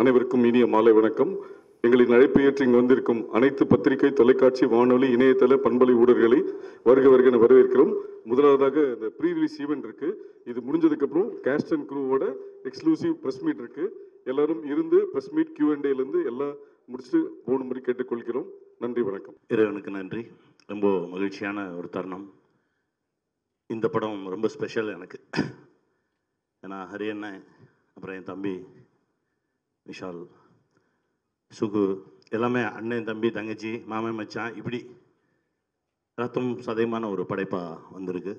அனைவருக்கும் இனிய மாலை வணக்கம். எங்களின் அழைப்பு ஏற்று இங்கு வந்திருக்கும் அனைத்து பத்திரிகை, தொலைக்காட்சி, வானொலி, இணையதள பண்பலை ஊடகங்களை வருக வருக வரவேற்கிறோம். முதலாவதாக இந்த ப்ரீ ரிலீஸ் ஈவெண்ட் இருக்கு. இது முடிஞ்சதுக்கு அப்புறம் கேஸ்ட் அண்ட் க்ரூவோட எக்ஸ்க்ளூசிவ் பிரஸ் மீட் இருக்கு. எல்லாரும் இருந்து பிரஸ் மீட் Q&A இருந்து எல்லாம் முடிச்சுட்டு போகும்படி கேட்டுக்கொள்கிறோம். நன்றி, வணக்கம். இறைவனுக்கு நன்றி. ரொம்ப மகிழ்ச்சியான ஒரு தருணம். இந்த படம் ரொம்ப ஸ்பெஷல் எனக்கு. ஏன்னா ஹரி அண்ணன், அப்புறம் என் தம்பி விஷால், சுகு, எல்லாமே அண்ணன், தம்பி, தங்கச்சி, மாமன், மச்சான், இப்படி ரத்தம் சதயமான ஒரு படைப்பாக வந்திருக்கு.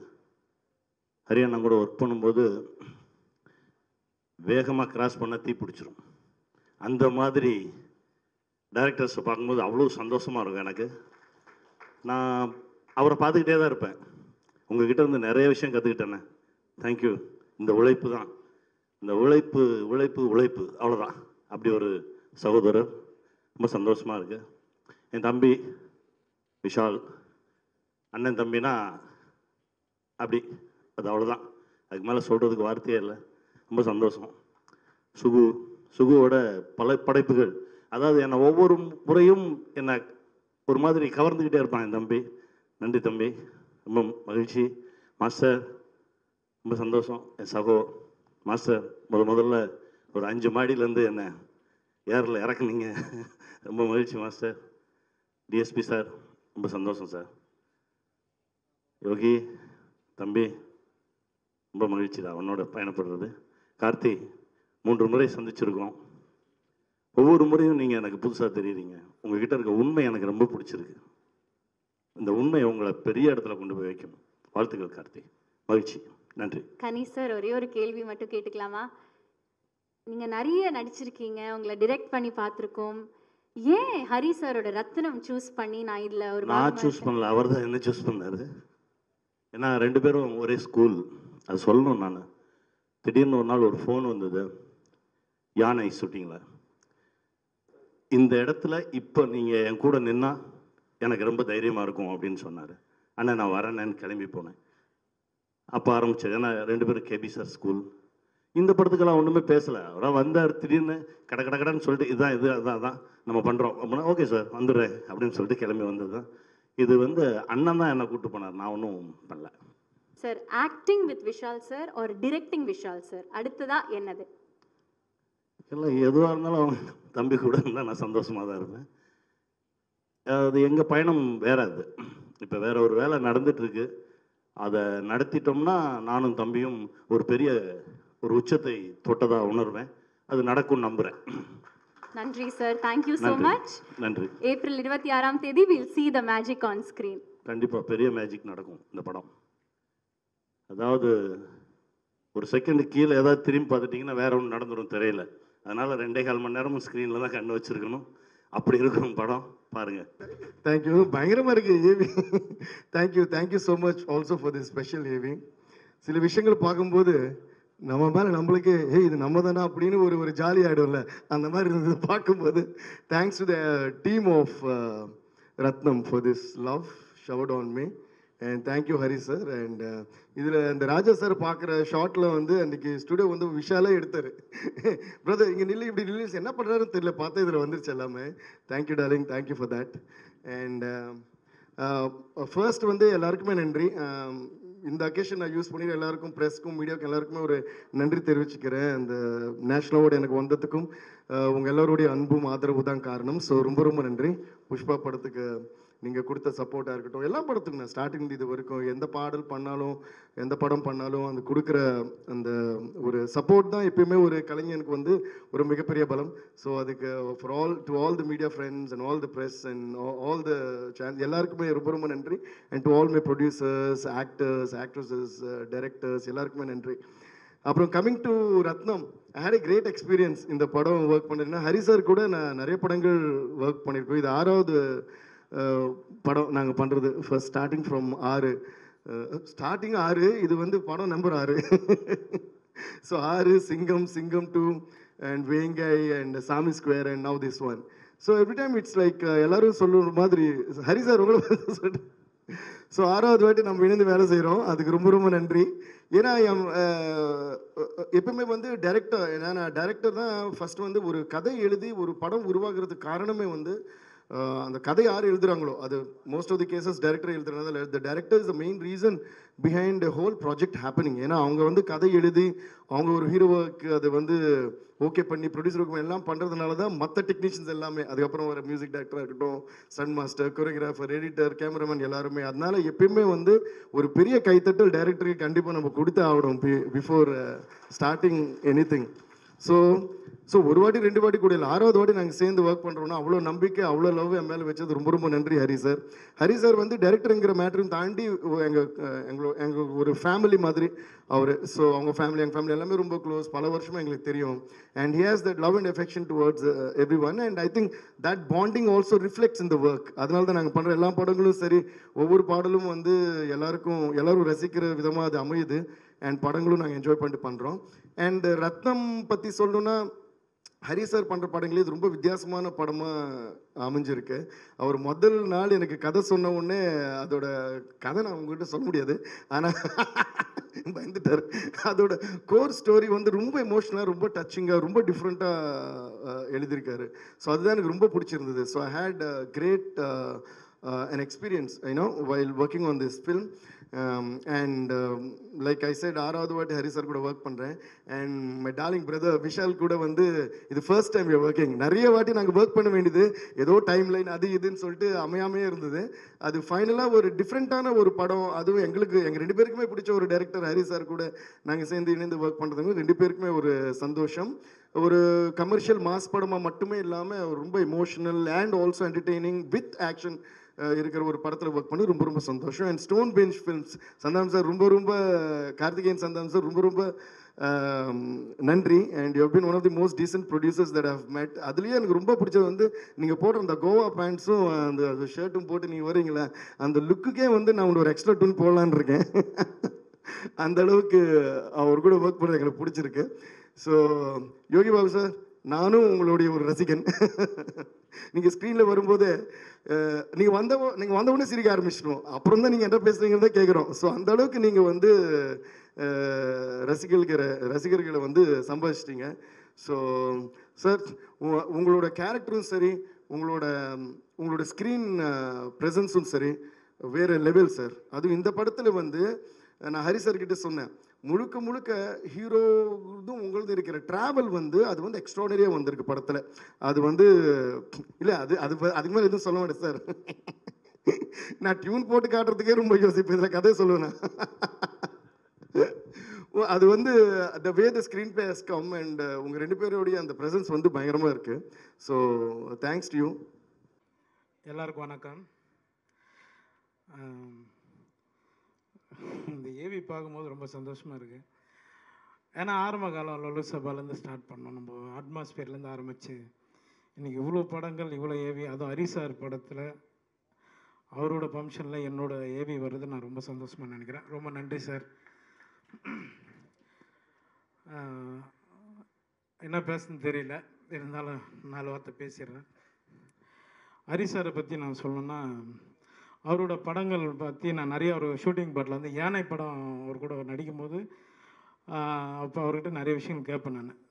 ஹரி அண்ணன் கூட ஒர்க் பண்ணும்போது வேகமாக கிராஸ் பண்ண தீ பிடிச்சிரும். அந்த மாதிரி டைரக்டர்ஸை பார்க்கும்போது அவ்வளோ சந்தோஷமாக இருக்கும் எனக்கு. நான் அவரை பார்த்துக்கிட்டே தான் இருப்பேன். உங்ககிட்ட இருந்து நிறைய விஷயம் கற்றுக்கிட்டேண்ணே. தேங்க்யூ. இந்த உழைப்பு தான், இந்த உழைப்பு உழைப்பு உழைப்பு, அவ்வளோதான். அப்படி ஒரு சகோதரர். ரொம்ப சந்தோஷமாக இருக்குது. என் தம்பி விஷால், அண்ணன் தம்பினா அப்படி, அது அவ்வளோதான். அதுக்கு மேலே சொல்கிறதுக்கு வார்த்தையே இல்லை. ரொம்ப சந்தோஷம். சுகுவோட பல படைப்புகள், அதாவது என்னை ஒவ்வொரு முறையும் என்னை ஒரு மாதிரி கவர்ந்துக்கிட்டே இருப்பான் என் தம்பி. நன்றி தம்பி, ரொம்ப மகிழ்ச்சி. மாஸ்டர், ரொம்ப சந்தோஷம். என் சகோ மாஸ்டர், முதல்ல ஒரு 5 மாடியிலேருந்து என்னை ஏரில் இறக்குனீங்க. ரொம்ப மகிழ்ச்சி மாஸ்டர். டிஎஸ்பி சார், ரொம்ப சந்தோஷம் சார். யோகி தம்பி, ரொம்ப மகிழ்ச்சி தான் அவனோட பயணப்படுறது. கார்த்தி, 3 முறை சந்திச்சிருக்கோம். ஒவ்வொரு முறையும் நீங்கள் எனக்கு புதுசாக தெரியுறீங்க. உங்ககிட்ட இருக்க உண்மை எனக்கு ரொம்ப பிடிச்சிருக்கு. இந்த உண்மை உங்களை பெரிய இடத்துல கொண்டு போய் வைக்கணும். வாழ்த்துக்கள் கார்த்தி. மகிழ்ச்சி. நன்றி. கனி சார், ஒரே ஒரு கேள்வி மட்டும் கேட்டுக்கலாமா? நீங்கள் நிறைய நடிச்சிருக்கீங்க, உங்களை டிரெக்ட் பண்ணி பார்த்துருக்கோம். ஏன் ஹரி சாரோட ரத்னம் சூஸ் பண்ணி நான் இதில் ஒரு நான் சூஸ் பண்ணல, அவர் தான் என்ன சூஸ் பண்ணாரு. ஏன்னா 2 பேரும் ஒரே ஸ்கூல். அது சொல்லணும். நான் திடீர்னு ஒரு நாள் ஒரு ஃபோன் வந்தது, யானை ஷூட்டிங்கில், இந்த இடத்துல இப்போ நீங்கள் என் கூட நின்னா எனக்கு ரொம்ப தைரியமாக இருக்கும் அப்படின்னு சொன்னார். அண்ணா நான் வரேன்னு கிளம்பி போனேன். அப்போ ஆரம்பிச்சது. ஏன்னா 2 பேரும் கேபி சார் ஸ்கூல். இந்த படத்துக்கெல்லாம் ஒன்றுமே பேசலை. அவராக வந்தார், திடீர்னு கடைன்னு சொல்லிட்டு இதுதான் இது அதான் நம்ம பண்ணுறோம் அப்படின்னா, ஓகே சார் வந்துடுறேன் அப்படின்னு சொல்லிட்டு கிளம்பி வந்தது தான். இது அண்ணன் தான் என்னை கூப்பிட்டு போனார், நான் ஒன்றும் பண்ணல. Sir, acting with Vishal sir ஒரு டிரெக்டிங் விஷால் சார், அடுத்ததா என்னது? இல்லை, எதுவாக இருந்தாலும் அவங்க தம்பி கூட இருந்தால் நான் சந்தோஷமாக தான் இருப்பேன். அது எங்கள் பயணம் வேற. அது இப்போ வேற ஒரு வேலை நடந்துட்டுருக்கு. அதை நடத்திட்டோம்னா நானும் தம்பியும் ஒரு பெரிய ஒரு உச்சத்தை தொட்டதாக உணர்வேன். அது நடக்கும் நம்புகிறேன். நன்றி சார், தேங்க்யூ ஸோ மச். நன்றி. ஏப்ரல் 26ஆம் தேதி will see the magic on screen. கண்டிப்பாக பெரிய மேஜிக் நடக்கும் இந்த படம். அதாவது ஒரு செகண்டு கீழே ஏதாவது திரும்பி பார்த்துட்டிங்கன்னா வேற ஒன்று நடந்துடும் திரையில். அதனால் 2.25 மணி நேரமும் ஸ்க்ரீனில் தான் கண்ணு வச்சுருக்கணும். அப்படி இருக்கும் படம், பாருங்கள். தேங்க்யூ. பயங்கரமாக இருக்குது AV. Thank you so much also for this special AV. சில விஷயங்கள் பார்க்கும்போது நம்ம மேலே நம்மளுக்கு இது நம்ம தானே அப்படின்னு ஒரு ஜாலி ஆகிடும்ல, அந்த மாதிரி இருந்தது பார்க்கும்போது. Thanks to the team of Rathnam for this love showered on me. And thank you Hari sir. And இதில் இந்த ராஜா சார் பார்க்குற ஷார்ட்டில் அன்றைக்கி ஸ்டுடியோ விஷாலே எடுத்தார். பிரதர் இங்கே நில்லு, இப்படி நில்லு, என்ன பண்ணுறாருன்னு தெரியல, பார்த்தா இதில் வந்துருச்சு எல்லாமே. Thank you darling, thank you for that. And first எல்லாருக்குமே நன்றி. இந்த அக்கேஷன் நான் யூஸ் பண்ணி எல்லாருக்கும், ப்ரெஸ்க்கும், மீடியாவுக்கும் எல்லாருக்குமே ஒரு நன்றி தெரிவிச்சுக்கிறேன். அந்த நேஷ்னல் அவார்டு எனக்கு வந்ததுக்கும் உங்கள் எல்லோருடைய அன்பும் ஆதரவு தான் காரணம். ஸோ ரொம்ப ரொம்ப நன்றி. புஷ்பா படத்துக்கு நீங்கள் கொடுத்த சப்போர்ட்டாக இருக்கட்டும், எல்லா படத்துக்கும் நான் ஸ்டார்டிங் இது வரைக்கும் எந்த பாடல் பண்ணாலும், எந்த படம் பண்ணாலும் அந்த கொடுக்குற அந்த ஒரு சப்போர்ட் தான் எப்பயுமே ஒரு கலைஞனுக்கு ஒரு மிகப்பெரிய பலம். ஸோ அதுக்கு for all the media friends and all the press and all the channel எல்லாருக்குமே ரொம்ப ரொம்ப நன்றி. And to all my producers, actresses, directors எல்லாருக்குமே நன்றி. அப்புறம் coming to Rathnam, I had a great experience. இந்த படம் ஒர்க் பண்ணிருந்தேன். ஹரி சார் கூட நான் நிறைய படங்கள் ஒர்க் பண்ணியிருக்கோம். இது 6வது படம் நாங்கள் பண்ணுறது. ஃபர்ஸ்ட் ஸ்டார்டிங் ஃப்ரம் 6, இது படம் நம்பர் 6. ஸோ 6, சிங்கம் 2 அண்ட் வேங்கை அண்ட் சாமி square and now this one. So every time it's like எல்லாரும் சொல்லுற மாதிரி ஹரி சார் உங்களை சொல்லிட்டு. ஸோ 6வது வாட்டி நம்ம இணைந்து வேலை செய்கிறோம். அதுக்கு ரொம்ப ரொம்ப நன்றி. ஏன்னா எப்பவுமே வந்து டைரக்டர், நான் டைரக்டர் தான் ஃபர்ஸ்ட் வந்து ஒரு கதை எழுதி ஒரு படம் உருவாகிறதுக்கு காரணமே வந்து அந்த கதை யார் எழுதுறாங்களோ, அது most of the cases director எழுதுறதுனால the director is the main reason behind whole project happening. ஏன்னா அவங்க வந்து கதை எழுதி அவங்க ஒரு ஹீரோவுக்கு அதை வந்து ஓகே பண்ணி ப்ரொடியூசருக்கு எல்லாம் பண்ணுறதுனால தான் மற்ற டெக்னீஷியன்ஸ் எல்லாமே, அதுக்கப்புறம் வர மியூசிக் டைரக்டராக இருக்கட்டும், stunt master, choreographer, editor, cameraman எல்லாருமே. அதனால எப்பயுமே வந்து ஒரு பெரிய கைத்தட்டல் டைரக்டருக்கு கண்டிப்பாக நம்ம கொடுத்து ஆகணும் before starting any thing. So ஒரு வாட்டி 2 வாட்டி கூட இல்லை, 6வது வாட்டி நாங்கள் சேர்ந்து ஒர்க் பண்ணுறோன்னா அவ்வளோ நம்பிக்கை, அவ்வளோ லவ் என் மேலே வச்சது ரொம்ப ரொம்ப நன்றி ஹரி சார். ஹரி சார் வந்து டைரக்டருங்கிற மேட்டரும் தாண்டி எங்கள் ஒரு ஃபேமிலி மாதிரி அவர். ஸோ அவங்க ஃபேமிலி, எங்கள் ஃபேமிலி எல்லாமே ரொம்ப க்ளோஸ், பல வருஷமாக எங்களுக்கு தெரியும். And he has that love and affection towards every one. And I think that bonding also reflects in the work. அதனால தான் நாங்கள் பண்ணுற எல்லா படங்களும் சரி, ஒவ்வொரு பாடலும் வந்து எல்லாரும் ரசிக்கிற விதமாக அது அமையுது. அண்ட் படங்களும் நாங்கள் என்ஜாய் பண்ணிட்டு பண்ணுறோம். அண்ட் ரத்னம் பற்றி சொல்லணுன்னா, ஹரி சார் பண்ணுற படங்களே இது ரொம்ப வித்தியாசமான படமாக அமைஞ்சிருக்கு. அவர் முதல் நாள் எனக்கு கதை சொன்ன உடனே, அதோட கதை நான் உங்ககிட்ட சொல்ல முடியாது, ஆனால் பயந்துட்டார். அதோட கோர் ஸ்டோரி வந்து ரொம்ப எமோஷனலாக, ரொம்ப டச்சிங்காக, ரொம்ப டிஃப்ரெண்ட்டாக எழுதியிருக்காரு. ஸோ அதுதான் எனக்கு ரொம்ப பிடிச்சிருந்தது. So I had great an experience, while working on this film. And like I said, 6வது வாட்டி ஹரி சார் கூட ஒர்க் பண்ணுறேன். And my darling brother Vishal கூட வந்து இது ஃபர்ஸ்ட் டைம் யூ ஒர்க்கிங். நிறைய வாட்டி நாங்கள் ஒர்க் பண்ண வேண்டியது, ஏதோ டைம் லைன் அது இதுன்னு சொல்லிட்டு அமையாமே இருந்தது. அது ஃபைனலாக ஒரு டிஃப்ரெண்ட்டான ஒரு படம். அதுவும் எங்கள் 2 பேருக்குமே பிடிச்ச ஒரு டைரக்டர் ஹரி சார் கூட நாங்கள் சேர்ந்து இணைந்து ஒர்க் பண்ணுறதுங்க 2 பேருக்குமே ஒரு சந்தோஷம். ஒரு கமர்ஷியல் மாஸ் படமாக மட்டுமே இல்லாமல் ரொம்ப emotional and also entertaining with action இருக்கிற ஒரு படத்தில் ஒர்க் பண்ணி ரொம்ப ரொம்ப சந்தோஷம். And stone bench films Santhanam sir ரொம்ப கார்த்திகேயன் சந்தானம் சார் ரொம்ப நன்றி. And you been one of the most decent producers that have met. அதுலேயே எனக்கு ரொம்ப பிடிச்சது வந்து நீங்கள் போடுற அந்த கோவா பேண்ட்ஸும் அந்த ஷர்ட்டும் போட்டு நீங்கள் வரீங்களா, அந்த லுக்குக்கே வந்து நான் ஒரு எக்ஸ்ட்ரா டூன் போடலான்னு இருக்கேன். அந்த அளவுக்கு அவர் கூட ஒர்க் பண்ணுறது எனக்கு பிடிச்சிருக்கு. ஸோ யோகி பாபு சார், நானும் உங்களுடைய ஒரு ரசிகன். நீங்கள் ஸ்க்ரீனில் வரும்போது நீங்கள் வந்தவுடனே சிரிக்க ஆரம்பிச்சிடுவோம். அப்புறம் தான் நீங்கள் என்ன பேசுகிறீங்கன்னு தான் கேட்குறோம். ஸோ அந்த அளவுக்கு நீங்கள் வந்து ரசிகர்களை வந்து சம்பாதிச்சிட்டிங்க. ஸோ சார், உங்களோட கேரக்டரும் சரி, உங்களோட ஸ்க்ரீன் ப்ரெசன்ஸும் சரி வேறு லெவல் சார். அதுவும் இந்த படத்தில் வந்து நான் ஹரி சார் கிட்ட சொன்னேன், முழுக்க ஹீரோதும் உங்களது இருக்கிற ட்ராவல் வந்து அது வந்து எக்ஸ்ட்ராடனரியாக வந்திருக்கு படத்தில். அது வந்து இல்லை, அதுக்கு மேலே எதுவும் சொல்ல மாட்டேன் சார். நான் டியூன் போட்டு காட்டுறதுக்கே ரொம்ப யோசிப்பேன், இதில் கதை சொல்லுவேன். அது வந்து the way the screenplay has come and உங்கள் 2 பேருடைய அந்த ப்ரெசன்ஸ் வந்து பயங்கரமாக இருக்குது. So thanks to you. எல்லாருக்கும் வணக்கம். இந்த ஏவி பார்க்கும்போது ரொம்ப சந்தோஷமாக இருக்குது. ஏன்னா ஆரம்ப காலம் லொலு சபாலேருந்து ஸ்டார்ட் பண்ணோம், நம்ம அட்மாஸ்பியர்லேருந்து ஆரம்பித்து இன்றைக்கி இவ்வளோ படங்கள், இவ்வளோ ஏவி, அதுவும் ஹரி சார் படத்தில் அவரோட ஃபங்க்ஷனில் என்னோட ஏவி வர்றது நான் ரொம்ப சந்தோஷமாக நினைக்கிறேன். ரொம்ப நன்றி சார். என்ன பேசுன்னு தெரியல, இருந்தாலும் 4 வார்த்தை பேசிடுறேன். ஹரி சாரை பற்றி நான் சொல்லணுன்னா, அவரோட படங்கள் பற்றி நான் நிறைய ஒரு ஷூட்டிங் பாட்டில் வந்து யானை படம் அவர் கூட நடிக்கும் போது அப்போ அவர்கிட்ட நிறைய விஷயங்கள் கேட்பேன். நான்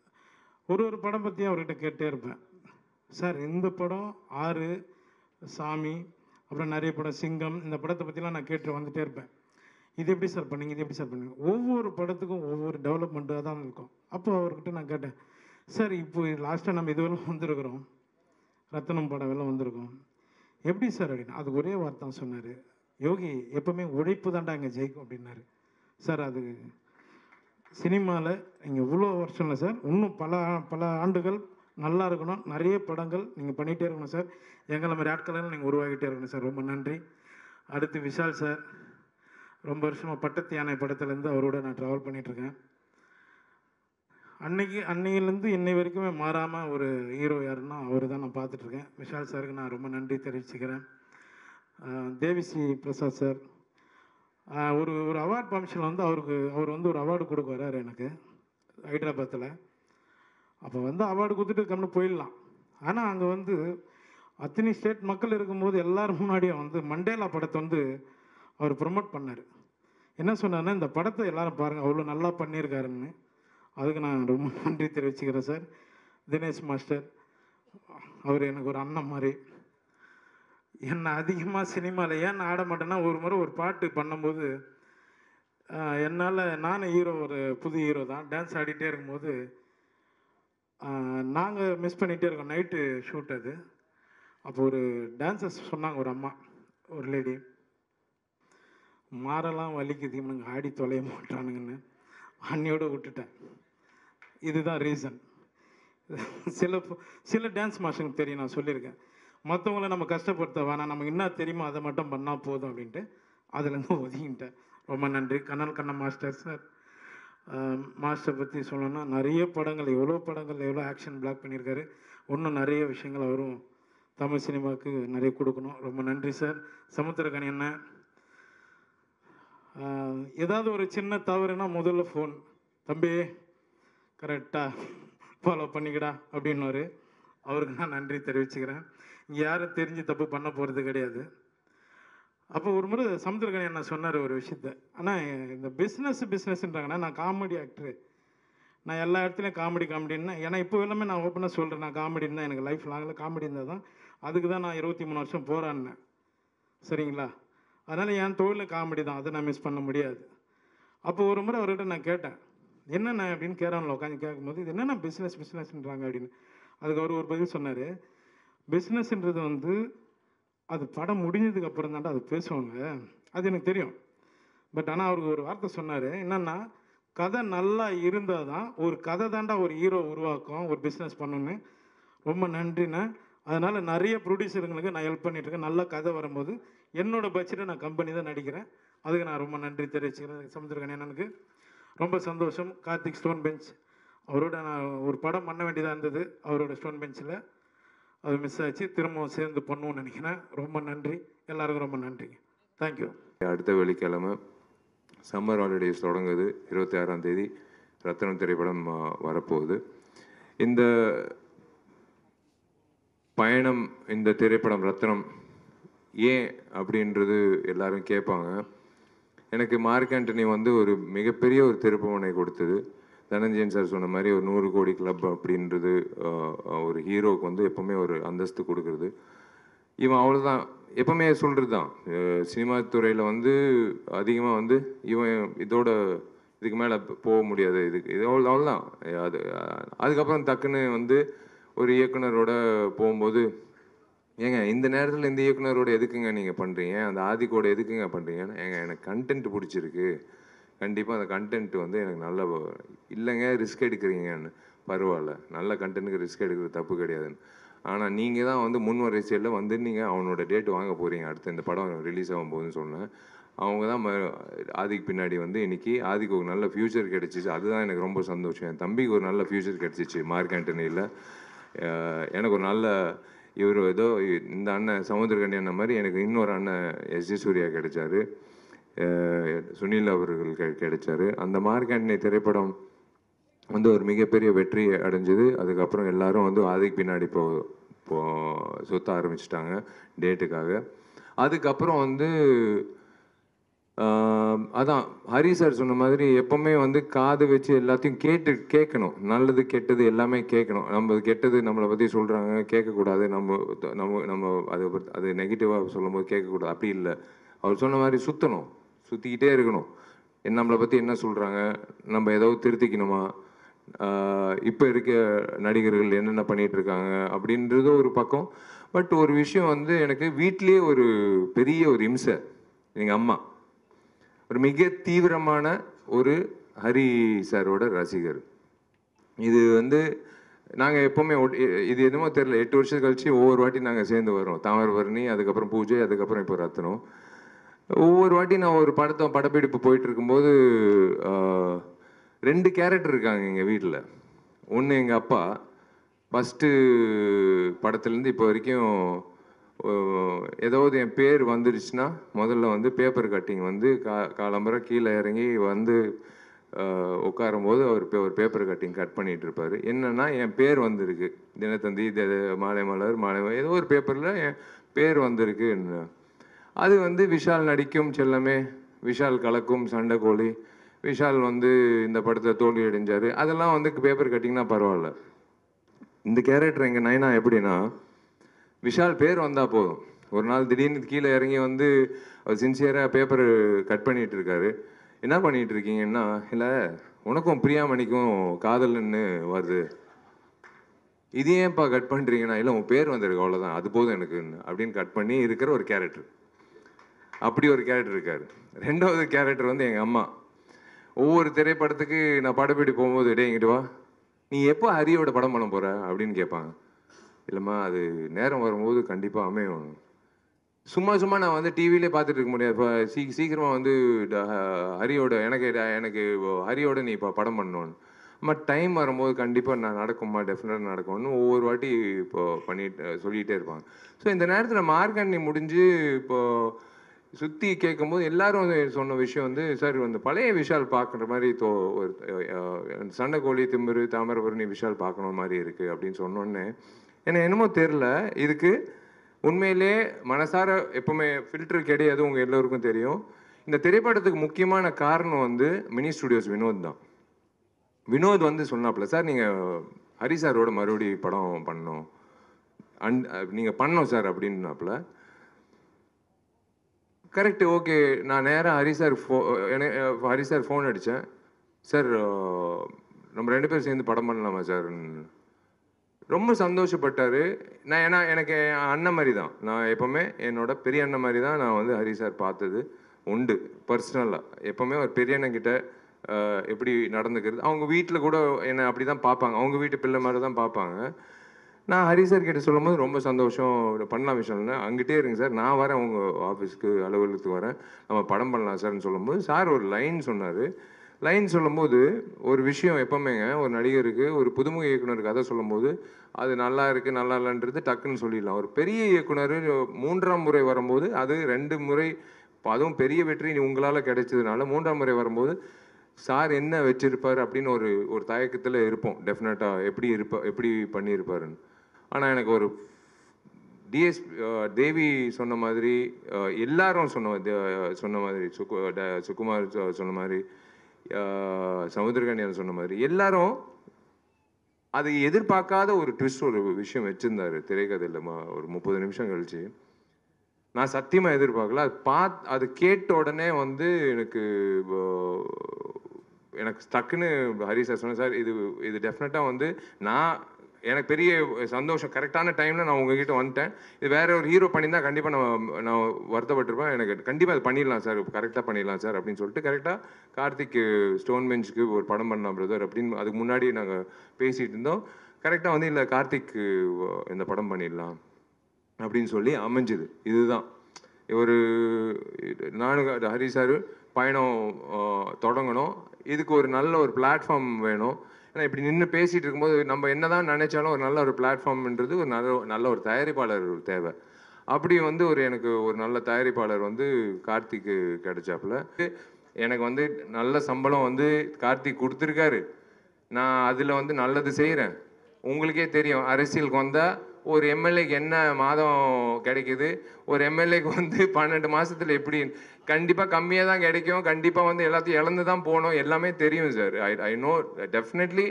ஒரு படம் பற்றி அவர்கிட்ட கேட்டே இருப்பேன். சார், இந்த படம் 6, சாமி, அப்புறம் நிறைய படம் சிங்கம், இந்த படத்தை பற்றிலாம் நான் கேட்டு வந்துகிட்டே இருப்பேன். இது எப்படி சார் பண்ணீங்க, இது எப்படி சார் பண்ணீங்க, ஒவ்வொரு படத்துக்கும் ஒவ்வொரு டெவலப்மெண்ட்டாக தான் இருக்கும். அப்போ அவர்கிட்ட நான் கேட்டேன், சார் இப்போ லாஸ்ட்டாக நம்ம இதுவெல்லாம் வந்திருக்கிறோம், ரத்தனம் படம் எல்லாம் வந்திருக்கோம், எப்படி சார் அப்படின்னா அதுக்கு ஒரே வார்த்தை சொன்னார், யோகி எப்போவுமே உழைப்பு தாண்டா இங்கே ஜெயிக்கும் அப்படின்னாரு. சார், அது சினிமாவில் நீங்கள் இவ்வளோ வருஷம் இல்லை சார், இன்னும் பல ஆண்டுகள் நல்லா இருக்கணும், நிறைய படங்கள் நீங்கள் பண்ணிகிட்டே இருக்கணும் சார், எங்களை மாதிரி ஆட்களெல்லாம் நீங்கள் உருவாகிட்டே இருக்கணும் சார். ரொம்ப நன்றி. அடுத்து விஷால் சார், ரொம்ப வருஷமாக பட்டத்து யானை படத்துலேருந்து அவரோட நான் ட்ராவல் பண்ணிகிட்ருக்கேன். அன்னையிலேருந்து இன்னை வரைக்குமே மாறாமல் ஒரு ஹீரோ யாருன்னா அவர் தான் நான் பார்த்துட்ருக்கேன். விஷால் சாருக்கு நான் ரொம்ப நன்றி தெரிவிச்சுக்கிறேன். தேவிஸ்ரீ பிரசாத் சார், ஒரு அவார்ட் ஃபங்க்ஷனில் வந்து அவர் வந்து ஒரு அவார்டு கொடுக்க வர்றாரு எனக்கு ஹைதராபாத்தில். அப்போ வந்து அவார்டு கொடுத்துட்டு கம்னு போயிடலாம். ஆனால் அங்கே வந்து அத்தனை ஸ்டேட் மக்கள் இருக்கும்போது எல்லோரும் முன்னாடியே வந்து மண்டேலா படத்தை வந்து அவர் ப்ரொமோட் பண்ணார். என்ன சொன்னார்னா, இந்த படத்தை எல்லாரும் பாருங்கள், அவ்வளோ நல்லா பண்ணியிருக்காருன்னு. அதுக்கு நான் ரொம்ப நன்றி தெரிவிச்சுக்கிறேன் சார். தினேஷ் மாஸ்டர் அவர் எனக்கு ஒரு அண்ணன் மாதிரி. என்னை அதிகமாக சினிமாவில் ஏன் நான் ஆட மாட்டேன்னா, ஒரு முறை ஒரு பாட்டு பண்ணும்போது என்னால், நானும் ஹீரோ, ஒரு புது ஹீரோ தான், டான்ஸ் ஆடிட்டே இருக்கும்போது நாங்கள் மிஸ் பண்ணிகிட்டே இருக்கோம். நைட்டு ஷூட் அது. அப்போ ஒரு டான்ஸர்ஸ் சொன்னாங்க, ஒரு அம்மா, ஒரு லேடி, மாரெல்லாம் வலிக்குது, இவனுங்க ஆடி தொலைய மாட்டானுங்கன்னு அன்னியோடு விட்டுட்டேன். இதுதான் ரீசன். சில டான்ஸ் மாஸ்டருக்கு தெரியும், நான் சொல்லியிருக்கேன், மற்றவங்கள நம்ம கஷ்டப்படுத்த வேணாம், நமக்கு என்ன தெரியுமோ அதை மட்டும் பண்ணால் போதும் அப்படின்ட்டு அதுலேருந்து ஒதுங்கிட்டேன். ரொம்ப நன்றி. Kannan master sir. மாஸ்டர் பற்றி சொல்லணும்னா, நிறைய படங்கள், எவ்வளோ படங்கள், எவ்வளோ ஆக்ஷன் பிளாக் பண்ணியிருக்காரு. இன்னும் நிறைய விஷயங்கள் அவரும் தமிழ் சினிமாவுக்கு நிறைய கொடுக்கணும். ரொம்ப நன்றி சார். சமுத்திரக்கனி அண்ணன், ஏதாவது ஒரு சின்ன தவறுனா முதல்ல ஃபோன், தம்பி கரெக்டாக ஃபாலோ பண்ணிக்கடா அப்படின்னாரு. அவருக்கு நான் நன்றி தெரிவிச்சுக்கிறேன். இங்கே யாரும் தெரிஞ்சு தப்பு பண்ண போகிறது கிடையாது. அப்போ ஒரு முறை சமுத்திரக்கனி என்ன சொன்னார் ஒரு விஷயத்த, ஆனால் இந்த பிஸ்னஸ்ன்றாங்கன்னா, நான் காமெடி ஆக்டரு, நான் எல்லா இடத்துலையும் காமெடின்னா, ஏன்னா இப்போ எல்லாமே நான் ஓப்பனாக சொல்கிறேன், நான் காமெடின்னு தான், எனக்கு லைஃப் லாங்கில் காமெடி இருந்தால் தான், அதுக்கு தான் நான் 23 வருஷம் போராடினேன். சரிங்களா? அதனால் என் தொழில் காமெடி தான், அதை நான் மிஸ் பண்ண முடியாது. அப்போ ஒரு முறை அவர்கிட்ட நான் கேட்டேன், என்னென்ன அப்படின்னு கேரவனில் உட்காந்து கேட்கும்போது, இது என்னென்ன பிஸ்னஸ்ன்றாங்க அப்படின்னு. அதுக்கு அவர் ஒரு பதில் சொன்னார், பிஸ்னஸ்ன்றது வந்து அது படம் முடிஞ்சதுக்கு அப்புறம் தாண்டா அது பேசுவாங்க, அது எனக்கு தெரியும். பட் ஆனால் அவருக்கு ஒரு வார்த்தை சொன்னார், என்னென்னா, கதை நல்லா இருந்தால் தான், ஒரு கதை தாண்டா ஒரு ஹீரோ உருவாக்கும், ஒரு பிஸ்னஸ் பண்ணணுன்னு. ரொம்ப நன்றிண்ணே. அதனால் நிறைய ப்ரொடியூசருங்களுக்கு நான் ஹெல்ப் பண்ணிகிட்ருக்கேன். நல்ல கதை வரும்போது என்னோட பட்ஜெட்டை நான் கம்பெனி தான் நடிக்கிறேன். அதுக்கு நான் ரொம்ப நன்றி தெரிவிச்சுக்கிறேன். சமுத்திரக்கனி அண்ணனுக்கு ரொம்ப சந்தோஷம். கார்த்திக் ஸ்டோன் பெஞ்ச், அவரோட நான் ஒரு படம் பண்ண வேண்டியதாக இருந்தது, அவரோட ஸ்டோன் பெஞ்சில் அது மிஸ் ஆச்சு. திரும்பவும் சேர்ந்து பண்ணுவோன்னு நினைக்கிறேன். ரொம்ப நன்றி, எல்லாருக்கும் ரொம்ப நன்றிங்க. தேங்க்யூ. அடுத்த வெள்ளிக்கிழமை சம்மர் ஹாலிடேஸ் தொடங்குது. 26ஆம் தேதி ரத்னம் திரைப்படம் வரப்போகுது. இந்த பயணம், இந்த திரைப்படம் ரத்னம் ஏன் அப்படின்றது எல்லாரும் கேட்பாங்க. எனக்கு மார்க் ஆண்டனி வந்து ஒரு மிகப்பெரிய ஒரு திருப்புமுனை கொடுத்தது. தனஞ்சயன் சார் சொன்ன மாதிரி ஒரு 100 கோடி கிளப் அப்படின்றது ஒரு ஹீரோவுக்கு வந்து எப்போவுமே ஒரு அந்தஸ்து கொடுக்குறது. இவன் அவ்வளோதான் எப்போவுமே சொல்கிறது தான், சினிமா துறையில் வந்து அதிகமாக வந்து இவன் இதுக்கு மேலே போக முடியாது, இது அவ்வளோதான். அதுக்கப்புறம் டக்குன்னு வந்து ஒரு இயக்குனரோட போகும்போது, ஏங்க இந்த நேரத்தில் இந்த இயக்குனரோட எதுக்குங்க நீங்கள் பண்ணுறீங்க, அந்த ஆதிக்கோட எதுக்குங்க பண்ணுறீங்கன்னு, ஏங்க எனக்கு கண்டென்ட் பிடிச்சிருக்கு, கண்டிப்பாக அந்த கண்டென்ட் வந்து எனக்கு நல்ல இல்லைங்க ரிஸ்க் எடுக்கிறீங்கன்னு. பரவாயில்ல, நல்ல கண்டென்ட்டுக்கு ரிஸ்க் எடுக்கிறது தப்பு கிடையாதுன்னு. ஆனால் நீங்கள் தான் வந்து முன் வரிசையில் வந்து நீங்கள் அவனோட டேட் வாங்க போகிறீங்க, அடுத்து இந்த படம் ரிலீஸ் ஆகும் போதுன்னு சொன்னேன். அவங்க தான் ஆதிக்கு பின்னாடி வந்து இன்றைக்கி ஆதிக்கு ஒரு நல்ல ஃப்யூச்சர் கிடச்சிச்சு. அதுதான் எனக்கு ரொம்ப சந்தோஷம். என் தம்பிக்கு ஒரு நல்ல ஃப்யூச்சர் கிடச்சிச்சு மார்க் ஆண்டனியில். எனக்கு ஒரு நல்ல இவர் ஏதோ இந்த அண்ணன் சமுத்திரக்கனி அண்ணன் மாதிரி எனக்கு இன்னொரு அண்ணன் எஸ்.ஜி. சூர்யா கிடைச்சாரு, சுனில் அவர்கள் கிடைச்சாரு. அந்த மார்க் ஆண்டனி திரைப்படம் வந்து ஒரு மிகப்பெரிய வெற்றி அடைஞ்சது. அதுக்கப்புறம் எல்லாரும் வந்து ஆதிக்கு பின்னாடி சுத்த ஆரம்பிச்சிட்டாங்க டேட்டுக்காக. அதுக்கப்புறம் வந்து அதான் ஹரி சார் சொன்ன மாதிரி எப்போவுமே வந்து காது வச்சு எல்லாத்தையும் கேட்கணும். நல்லது கெட்டது எல்லாமே கேட்கணும். நம்ம கெட்டது நம்மளை பற்றி சொல்கிறாங்க, கேட்கக்கூடாது. நம்ம அது நெகட்டிவாக சொல்லும் போது கேட்கக்கூடாது, அப்படி இல்லை. அவர் சொன்ன மாதிரி சுற்றிக்கிட்டே இருக்கணும். நம்மளை பற்றி என்ன சொல்கிறாங்க, நம்ம ஏதாவது திருத்திக்கணுமா, இப்போ இருக்க நடிகர்கள் என்னென்ன பண்ணிகிட்ருக்காங்க அப்படின்றது ஒரு பக்கம். பட் ஒரு விஷயம் வந்து எனக்கு வீட்டிலே ஒரு பெரிய ஒரு இம்சை. எங்கள் அம்மா ஒரு மிக தீவிரமான ஒரு ஹரி சாரோட ரசிகர். இது வந்து நாங்கள் எப்போவுமே இது எதுவுமோ தெரில, 8 வருஷம் கழிச்சு ஒவ்வொரு வாட்டி நாங்கள் சேர்ந்து வரோம். தாமிரபரணி, அதுக்கப்புறம் பூஜை, அதுக்கப்புறம் இப்போ ரத்னம். ஒவ்வொரு வாட்டி நான் ஒரு படப்பிடிப்பு போயிட்டு இருக்கும்போது 2 கேரக்டர் இருக்காங்க எங்கள் வீட்டில். ஒன்று எங்கள் அப்பா, ஃபஸ்ட்டு படத்துலேருந்து இப்போ வரைக்கும் ஏதாவது என் பேர் வந்துடுச்சுன்னா முதல்ல வந்து பேப்பர் கட்டிங் வந்து காலம்பரை கீழே இறங்கி வந்து உட்காரும்போது அவர் ஒரு பேப்பர் கட்டிங் கட் பண்ணிகிட்டு இருப்பார். என்னென்னா என் பேர் வந்திருக்கு, தினத்தந்தி, மாலை மலர், ஏதோ ஒரு பேப்பரில் என் பேர் வந்திருக்கு. அது வந்து விஷால் நடிக்கும் செல்லமே, விஷால் கலக்கும் சண்டைக்கோழி, விஷால் வந்து இந்த படத்தை தோல்வி அடைஞ்சார், அதெல்லாம் வந்து பேப்பர் கட்டிங்கன்னா பரவாயில்ல. இந்த கேரக்டர் எங்கள் நைனா எப்படின்னா, விஷால் பேர் வந்தால் போதும். ஒரு நாள் திடீர்னு கீழே இறங்கி வந்து அவர் சின்சியராக பேப்பர் கட் பண்ணிகிட்டு இருக்காரு. என்ன பண்ணிகிட்டு இருக்கீங்கன்னா, இல்லை உனக்கும் பிரியாமணிக்கும் காதல்னு வருது, இது ஏன்ப்பா கட் பண்ணுறீங்கன்னா, இல்லை உன் பேர் வந்திருக்கு அவ்வளோதான், அது போதும் எனக்கு அப்படின்னு கட் பண்ணி இருக்கிற ஒரு கேரக்டர். அப்படி ஒரு கேரக்டர் இருக்கார். ரெண்டாவது கேரக்டர் வந்து எங்கள் அம்மா. ஒவ்வொரு திரைப்படத்துக்கு நான் படப்பிடி போகும்போது, டே இங்கிட்டு வா, நீ எப்போ ஹரியோட படம் பண்ண போகிற அப்படின்னு கேட்பாங்க. இல்லைம்மா அது நேரம் வரும்போது கண்டிப்பாக அமையும். சும்மா சும்மா நான் வந்து டிவிலே பார்த்துட்டு இருக்க முடியாது. இப்போ சீக்கிரமாக வந்து ஹரியோட எனக்கு ஹரியோட நீ இப்போ படம் பண்ணணும்னு. அம்மா டைம் வரும்போது கண்டிப்பாக நான் நடக்கும்மா, டெஃபினட்டாக நடக்கும்னு ஒவ்வொரு வாட்டி இப்போ சொல்லிகிட்டே இருப்பாங்க. ஸோ இந்த நேரத்தில் மார்க்கண்ணி முடிஞ்சு இப்போது சுற்றி கேட்கும்போது எல்லாரும் சொன்ன விஷயம் வந்து, சார் வந்து பழைய விஷால் பார்க்குற மாதிரி ஒரு சண்டைக்கோழி, திமிரு, தாமிரபரணி விஷால் பார்க்கணும் மாதிரி இருக்குது அப்படின்னு சொன்னோன்னே எனக்கு என்னமோ தெரில. இதுக்கு உண்மையிலே மனசார எப்பவுமே ஃபில்டர் கிடையாது, உங்கள் எல்லோருக்கும் தெரியும். இந்த திரைப்படத்துக்கு முக்கியமான காரணம் வந்து மினி ஸ்டுடியோஸ் வினோத் தான். வினோத் வந்து சொன்னாப்புல, சார் நீங்கள் ஹரி சாரோட மறுபடி படம் பண்ணணும், நீங்கள் பண்ணோம் சார் அப்படின்னாப்புல. Correct, okay. நான் நேராக ஹரி சார் ஃபோன் அடித்தேன். சார் நம்ம 2 பேரும் சேர்ந்து படம் பண்ணலாமா சார்? ரொம்ப சந்தோஷப்பட்டார். ஏன்னா எனக்கு அண்ணன் மாதிரி தான், நான் எப்போவுமே என்னோட பெரிய அண்ணன் மாதிரி தான் நான் வந்து ஹரி சார் பார்த்தது உண்டு பர்சனலாக. எப்போவுமே ஒரு பெரிய அண்ணன்கிட்ட எப்படி நடந்துக்கிறது, அவங்க வீட்டில் கூட என்னை அப்படி தான் பார்ப்பாங்க, அவங்க வீட்டு பிள்ளை மாதிரி தான் பார்ப்பாங்க. நான் ஹரி சார் கிட்ட சொல்லும்போது ரொம்ப சந்தோஷம், பண்ணலாம் விஷயம்னா அங்கிட்டே இருங்க சார், நான் வரேன் உங்கள் ஆஃபீஸ்க்கு, அலுவலகத்துக்கு வரேன், நம்ம படம் பண்ணலாம் சார்னு சொல்லும்போது சார் ஒரு லைன் சொன்னார். லைன் சொல்லும்போது ஒரு விஷயம் எப்போவுமேங்க, ஒரு நடிகருக்கு ஒரு புதுமுக இயக்குனருக்கு கதை சொல்லும்போது அது நல்லா இருக்குது நல்லா இல்லைன்றது டக்குன்னு சொல்லிடலாம். ஒரு பெரிய இயக்குனர் 3ஆம் முறை வரும்போது, அது 2 முறை, அதுவும் பெரிய வெற்றி உங்களால் கிடைச்சதுனால 3ஆம் முறை வரும்போது சார் என்ன வச்சிருப்பார் அப்படின்னு ஒரு தயக்கத்தில் இருப்போம் டெஃபினட்டாக, எப்படி பண்ணியிருப்பாருன்னு. ஆனால் எனக்கு ஒரு தேவி சொன்ன மாதிரி, எல்லாரும் சொன்ன மாதிரி, சுகுமார் சொன்ன மாதிரி, சமுத்திரகன்யா சொன்ன மாதிரி, எல்லாரும் அது எதிர்பார்க்காத ஒரு ட்விஸ்ட், ஒரு விஷயம் வச்சுருந்தாரு திரைக்கதையில். ஒரு 30 நிமிஷம் கழிச்சு நான் சத்தியமாக எதிர்பார்க்கல. அது கேட்ட உடனே வந்து எனக்கு டக்குன்னு ஹரி சார் சொன்னேன், சார் இது டெஃபினட்டாக வந்து எனக்கு பெரிய சந்தோஷம், கரெக்டான டைமில் நான் உங்ககிட்ட வந்துட்டேன். இது வேற ஒரு ஹீரோ பண்ணியிருந்தால் கண்டிப்பாக நான் வருத்தப்பட்டிருப்பேன். எனக்கு கண்டிப்பாக அது பண்ணிடலாம் சார், கரெக்டாக பண்ணிடலாம் சார் அப்படின்னு சொல்லிட்டு கரெக்டாக கார்த்திக் ஸ்டோன் பெஞ்சுக்கு ஒரு படம் பண்ணலாம் பிரதர் அப்படின்னு அதுக்கு முன்னாடி நாங்கள் பேசிகிட்டு இருந்தோம். கரெக்டாக வந்து இல்லை கார்த்திக் இந்த படம் பண்ணிடலாம் அப்படின்னு சொல்லி அமைஞ்சுது. இதுதான் நானும் ஹரி சார் பயணம் தொடங்கணும். இதுக்கு ஒரு நல்ல ஒரு பிளாட்ஃபார்ம் வேணும். ஏன்னா இப்படி நின்று பேசிகிட்டு இருக்கும்போது நம்ம என்ன தான் நினைச்சாலும் ஒரு நல்ல ஒரு பிளாட்ஃபார்ம்ன்றது ஒரு நல்ல ஒரு தயாரிப்பாளர் தேவை. அப்படி வந்து எனக்கு ஒரு நல்ல தயாரிப்பாளர் வந்து கார்த்திக்கு கிடைச்சாப்புல. எனக்கு வந்து நல்ல சம்பளம் வந்து கார்த்திக் கொடுத்துருக்காரு. நான் அதில் வந்து நல்லது செய்கிறேன். உங்களுக்கே தெரியும், அரசியலுக்கு வந்தால் ஒரு எம்எல்ஏக்கு என்ன மாதம் கிடைக்குது, ஒரு எம்எல்ஏக்கு வந்து 12 மாதத்தில் எப்படி, கண்டிப்பாக கம்மியாக தான் கிடைக்கும், கண்டிப்பாக வந்து எல்லாத்தையும் இழந்து தான் போகணும், எல்லாமே தெரியும் சார். I know definitely.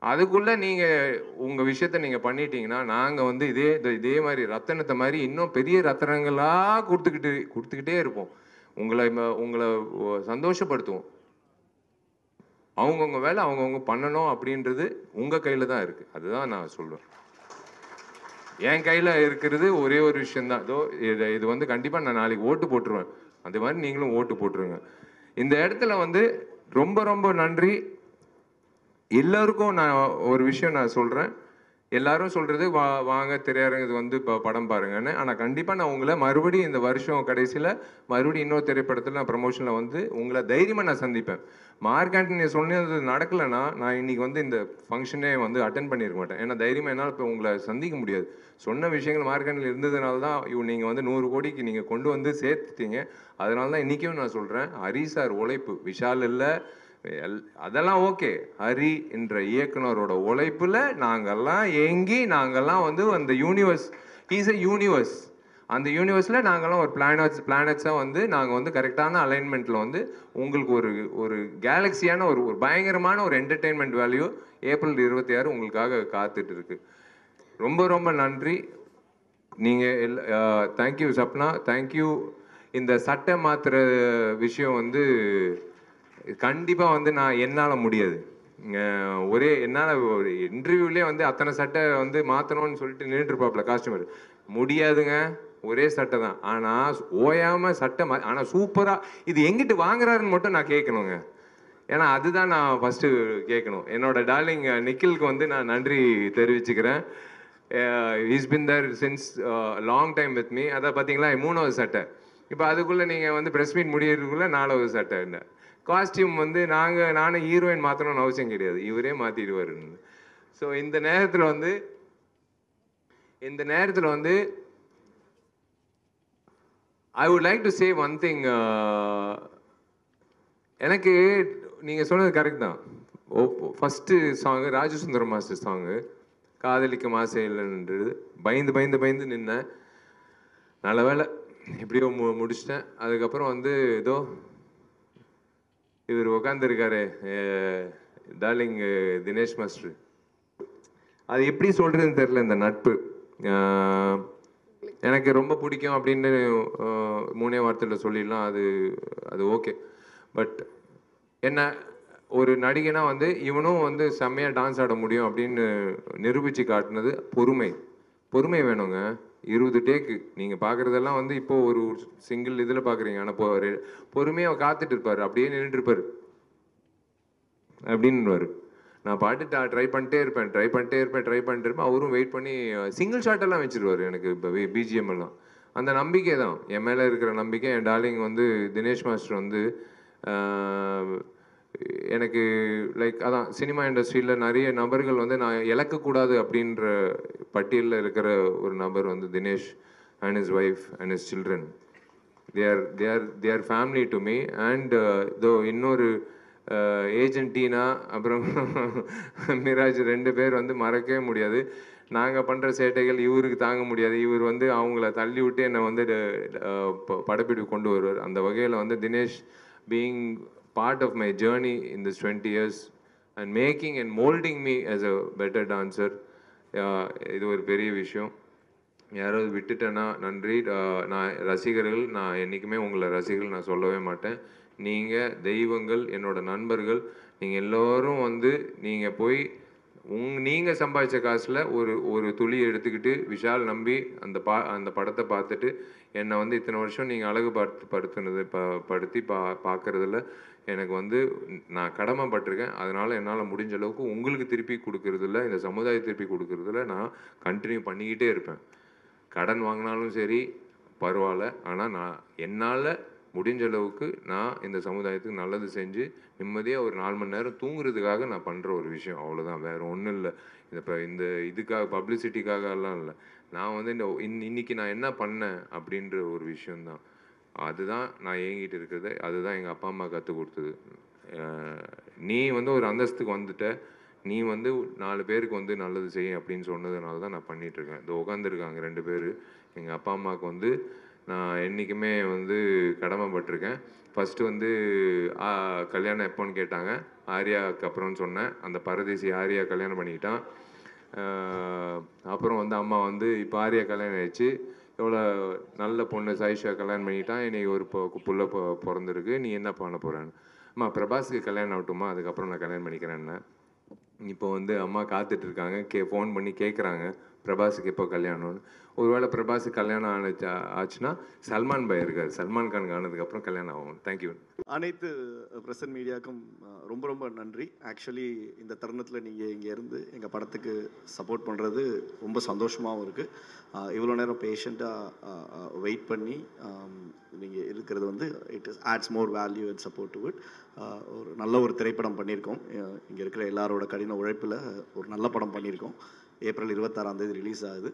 அதுக்குள்ளே நீங்கள் உங்கள் விஷயத்த நீங்கள் பண்ணிட்டீங்கன்னா நாங்கள் வந்து இதே மாதிரி ரத்தனத்தை மாதிரி இன்னும் பெரிய ரத்தனங்களாக கொடுத்துக்கிட்டே இருப்போம். உங்களை சந்தோஷப்படுத்துவோம். அவங்கவுங்க வேலை அவங்கவுங்க பண்ணணும் அப்படின்றது உங்கள் கையில் தான் இருக்குது. அதுதான் நான் சொல்லுவேன். என் கையில் இருக்கிறது ஒரே ஒரு விஷயந்தான். இது வந்து கண்டிப்பாக நான் நாளைக்கு ஓட்டு போட்டுருவேன். அந்த மாதிரி நீங்களும் ஓட்டு போட்டுருங்க. இந்த இடத்துல வந்து ரொம்ப ரொம்ப நன்றி எல்லாருக்கும். நான் ஒரு விஷயம் நான் சொல்கிறேன், எல்லாரும் சொல்கிறது வாங்க திரையரங்கு வந்து இப்போ படம் பாருங்கன்னு. ஆனால் கண்டிப்பாக நான் உங்களை மறுபடியும் இந்த வருஷம் கடைசியில் மறுபடியும் இன்னொரு திரைப்படத்தில் நான் ப்ரமோஷனில் வந்து உங்களை தைரியமாக நான் சந்திப்பேன். மார்க் ஆண்டனி சொன்னது நடக்கலைன்னா நான் இன்றைக்கி வந்து இந்த ஃபங்க்ஷனே வந்து அட்டன் பண்ணியிருக்க மாட்டேன். ஏன்னா தைரியமாக என்னால் இப்போ உங்களை சந்திக்க முடியாது. சொன்ன விஷயங்கள் மார்க் ஆண்டனியில் இருந்ததுனால தான் நீங்கள் வந்து 100 கோடிக்கு நீங்கள் கொண்டு வந்து சேர்த்துட்டீங்க. அதனால தான் இன்றைக்கும் நான் சொல்கிறேன், ஹரி சார் உழைப்பு, விஷால் இல்லை அதெல்லாம் ஓகே, ஹரி என்ற இயக்குனரோட உழைப்புல நாங்கெல்லாம் வந்து அந்த யூனிவர்ஸ், ஹீஸ் எ யூனிவர்ஸ். அந்த யூனிவர்ஸில் நாங்கள்லாம் ஒரு பிளானட்ஸாக வந்து நாங்கள் வந்து கரெக்டான அலைன்மெண்ட்டில் வந்து உங்களுக்கு ஒரு கேலக்ஸியான ஒரு பயங்கரமான ஒரு என்டர்டெயின்மெண்ட் வேல்யூ ஏப்ரல் 26 உங்களுக்காக காத்துட்டு இருக்கு. ரொம்ப ரொம்ப நன்றி. நீங்கள் தேங்க்யூ சப்னா, தேங்க்யூ. இந்த சட்டை மாற்றுற விஷயம் வந்து கண்டிப்பாக வந்து என்னால் முடியாது. என்னால் ஒரு இன்டர்வியூலே வந்து அத்தனை சட்டை வந்து மாற்றணும்னு சொல்லிட்டு நின்றுட்டுருப்பாப்புல காஸ்டியூமர். முடியாதுங்க, ஒரே சட்டை தான். ஆனால் ஓயாமல் சட்டை ஆனால் சூப்பராக இது எங்கிட்டு வாங்குறாருன்னு மட்டும் நான் கேட்கணுங்க. ஏன்னா அதுதான் நான் ஃபஸ்ட்டு கேட்கணும். என்னோட டார்லிங் நிக்கிலுக்கு வந்து நான் நன்றி தெரிவிச்சுக்கிறேன். Is been there since long time with me. அதை பார்த்தீங்களா 3வது சட்டை. இப்போ அதுக்குள்ளே நீங்கள் வந்து ப்ரெஸ் மீட் முடியறதுக்குள்ளே 4வது சட்டை. என்ன காஸ்டியூம் வந்து நானும் ஹீரோயின் மாற்றணும்னு அவசியம் கிடையாது, இவரே மாற்றிடுவார். ஸோ இந்த நேரத்தில் வந்து I would like to say one thing. எனக்கு நீங்கள் சொன்னது கரெக்ட் தான். First song Rajasundaram master song காதலிக்கும் ஆசை இல்லைன்றது பயந்து நின்னேன். நல்ல வேலை எப்படியோ முடிச்சிட்டேன். அதுக்கப்புறம் வந்து ஏதோ இவர் உட்காந்துருக்காரு டார்லிங் தினேஷ் மாஸ்டர். அது எப்படி சொல்கிறதுன்னு தெரில. இந்த நட்பு எனக்கு ரொம்ப பிடிக்கும் அப்படின்னு 3 வார்த்தையில் சொல்லிடலாம். அது ஓகே. பட் என்ன ஒரு நடிகனா வந்து இவனும் வந்து செம்மையாக டான்ஸ் ஆட முடியும் அப்படின்னு நிரூபித்து காட்டினது பொறுமை வேணுங்க. 20 டேக்கு நீங்கள் பார்க்குறதெல்லாம் வந்து இப்போது ஒரு சிங்கிள் இதில் பார்க்குறீங்க. ஆனால் பொறுமையாக காத்துட்டு இருப்பார், அப்படியே நின்றுட்டு இருப்பார் அப்படின்னுவார். நான் பாட்டு ட்ரை பண்ணிட்டே இருப்பேன். அவரும் வெயிட் பண்ணி சிங்கிள் ஷாட்டெல்லாம் வச்சுருவார் எனக்கு. இப்போ பிஜிஎம் எல்லாம் அந்த நம்பிக்கை தான் என் மேலே இருக்கிற நம்பிக்கை. என் டார்லிங் வந்து தினேஷ் மாஸ்டர் வந்து எனக்கு லைக் அதான் சினிமா இண்டஸ்ட்ரியில் நிறைய நபர்கள் வந்து நான் இழக்கக்கூடாது அப்படின்ற பட்டியலில் இருக்கிற ஒரு நபர் வந்து Dinesh and his wife and his children. they are family to me. And தோ இன்னொரு ஏஜென்ட் டீனா அப்புறம் மிராஜ் 2 பேர் வந்து மறக்கவே முடியாது. நாங்கள் பண்ணுற சேட்டைகள் இவருக்கு தாங்க முடியாது. இவர் வந்து அவங்கள தள்ளி விட்டு என்னை வந்து படப்பிடிப்பு கொண்டு வருவார். அந்த வகையில் வந்து Dinesh being part of my journey in this 20 years and making and molding me as a better dancer, இது ஒரு பெரிய விஷயம். யாராவது விட்டுட்டேன்னா நன்றி. நான் ரசிகர்கள், நான் என்றைக்குமே உங்களை ரசிகர்கள் நான் சொல்லவே மாட்டேன். நீங்கள் தெய்வங்கள், என்னோட நண்பர்கள். நீங்கள் எல்லோரும் வந்து நீங்கள் போய் நீங்கள் சம்பாதிச்ச காசில் ஒரு துளி எடுத்துக்கிட்டு விஷால் நம்பி அந்த படத்தை பார்த்துட்டு என்னை வந்து இத்தனை வருஷம் நீங்கள் அழகு படுத்தி பார்க்குறதுல எனக்கு வந்து நான் கடமைப்பட்டிருக்கேன். அதனால் என்னால் முடிஞ்ச அளவுக்கு உங்களுக்கு திருப்பி கொடுக்கறதில்ல, இந்த சமுதாயத்தை திருப்பி கொடுக்கறதில்ல நான் கண்டினியூ பண்ணிக்கிட்டே இருப்பேன். கடன் வாங்கினாலும் சரி பரவாயில்ல, ஆனால் நான் என்னால் முடிஞ்ச அளவுக்கு நான் இந்த சமுதாயத்துக்கு நல்லது செஞ்சு நிம்மதியாக ஒரு 4 மணி நேரம் தூங்குறதுக்காக நான் பண்ணுற ஒரு விஷயம், அவ்வளோதான். வேறு ஒன்றும் இல்லை. இந்த இதுக்காக பப்ளிசிட்டிக்காக எல்லாம் இல்லை. நான் வந்து இன்னைக்கு நான் என்ன பண்ணேன் அப்படின்ற ஒரு விஷயந்தான். அதுதான் நான் ஏங்கிட்டு இருக்கிறது. அதுதான் எங்கள் அப்பா அம்மா கற்றுக் கொடுத்தது. நீ வந்து ஒரு அந்தஸ்துக்கு வந்துட்ட, நீ வந்து 4 பேருக்கு வந்து நல்லது செய்ய அப்படின்னு சொன்னதுனால தான் நான் பண்ணிகிட்ருக்கேன். இது உட்காந்துருக்காங்க 2 பேர். எங்கள் அப்பா அம்மாவுக்கு வந்து நான் என்றைக்குமே வந்து கடமைப்பட்டிருக்கேன். ஃபஸ்ட்டு வந்து கல்யாணம் எப்போன்னு கேட்டாங்க. ஆர்யாவுக்கு அப்புறம்னு சொன்னேன். அந்த பரதேசி ஆர்யா கல்யாணம் பண்ணிக்கிட்டான். அப்புறம் வந்து அம்மா வந்து இப்போ ஆர்யா கல்யாணம் ஆயிடுச்சு, எவ்வளோ நல்ல பொண்ணு சாயிஷா கல்யாணம் பண்ணிக்கிட்டான், இன்றைக்கி ஒரு புள்ள பிறந்திருக்கு, நீ என்ன பண்ண போகிறேன்னு. அம்மா பிரபாஸுக்கு கல்யாணம் ஆகட்டுமா, அதுக்கப்புறம் நான் கல்யாணம் பண்ணிக்கிறேன்னு. இப்போ வந்து அம்மா காத்துட்ருக்காங்க, ஃபோன் பண்ணி கேட்குறாங்க பிரபாஸுக்கு எப்போ கல்யாணம்னு. ஒருவேளை பிரபாஸுக்கு கல்யாணம் ஆச்சுன்னா சல்மான் பாய் இருக்கார், சல்மான் கானுக்கு ஆனதுக்கப்புறம் கல்யாணம் ஆகும். தேங்க்யூ. அனைத்து பிரசன்ட் மீடியாவுக்கும் ரொம்ப ரொம்ப நன்றி. ஆக்சுவலி இந்த தருணத்தில் நீங்கள் இங்கே இருந்து எங்கள் படத்துக்கு சப்போர்ட் பண்ணுறது ரொம்ப சந்தோஷமாகவும் இருக்குது. இவ்வளோ நேரம் பேஷண்ட்டாக வெயிட் பண்ணி நீங்கள் இருக்கிறது வந்து it is adds more value and support to it. ஒரு நல்ல ஒரு திரைப்படம் பண்ணியிருக்கோம். இங்கே இருக்கிற எல்லாரோட கடின உழைப்பில் ஒரு நல்ல படம் பண்ணியிருக்கோம். ஏப்ரல் 26 ரிலீஸ் ஆகுது.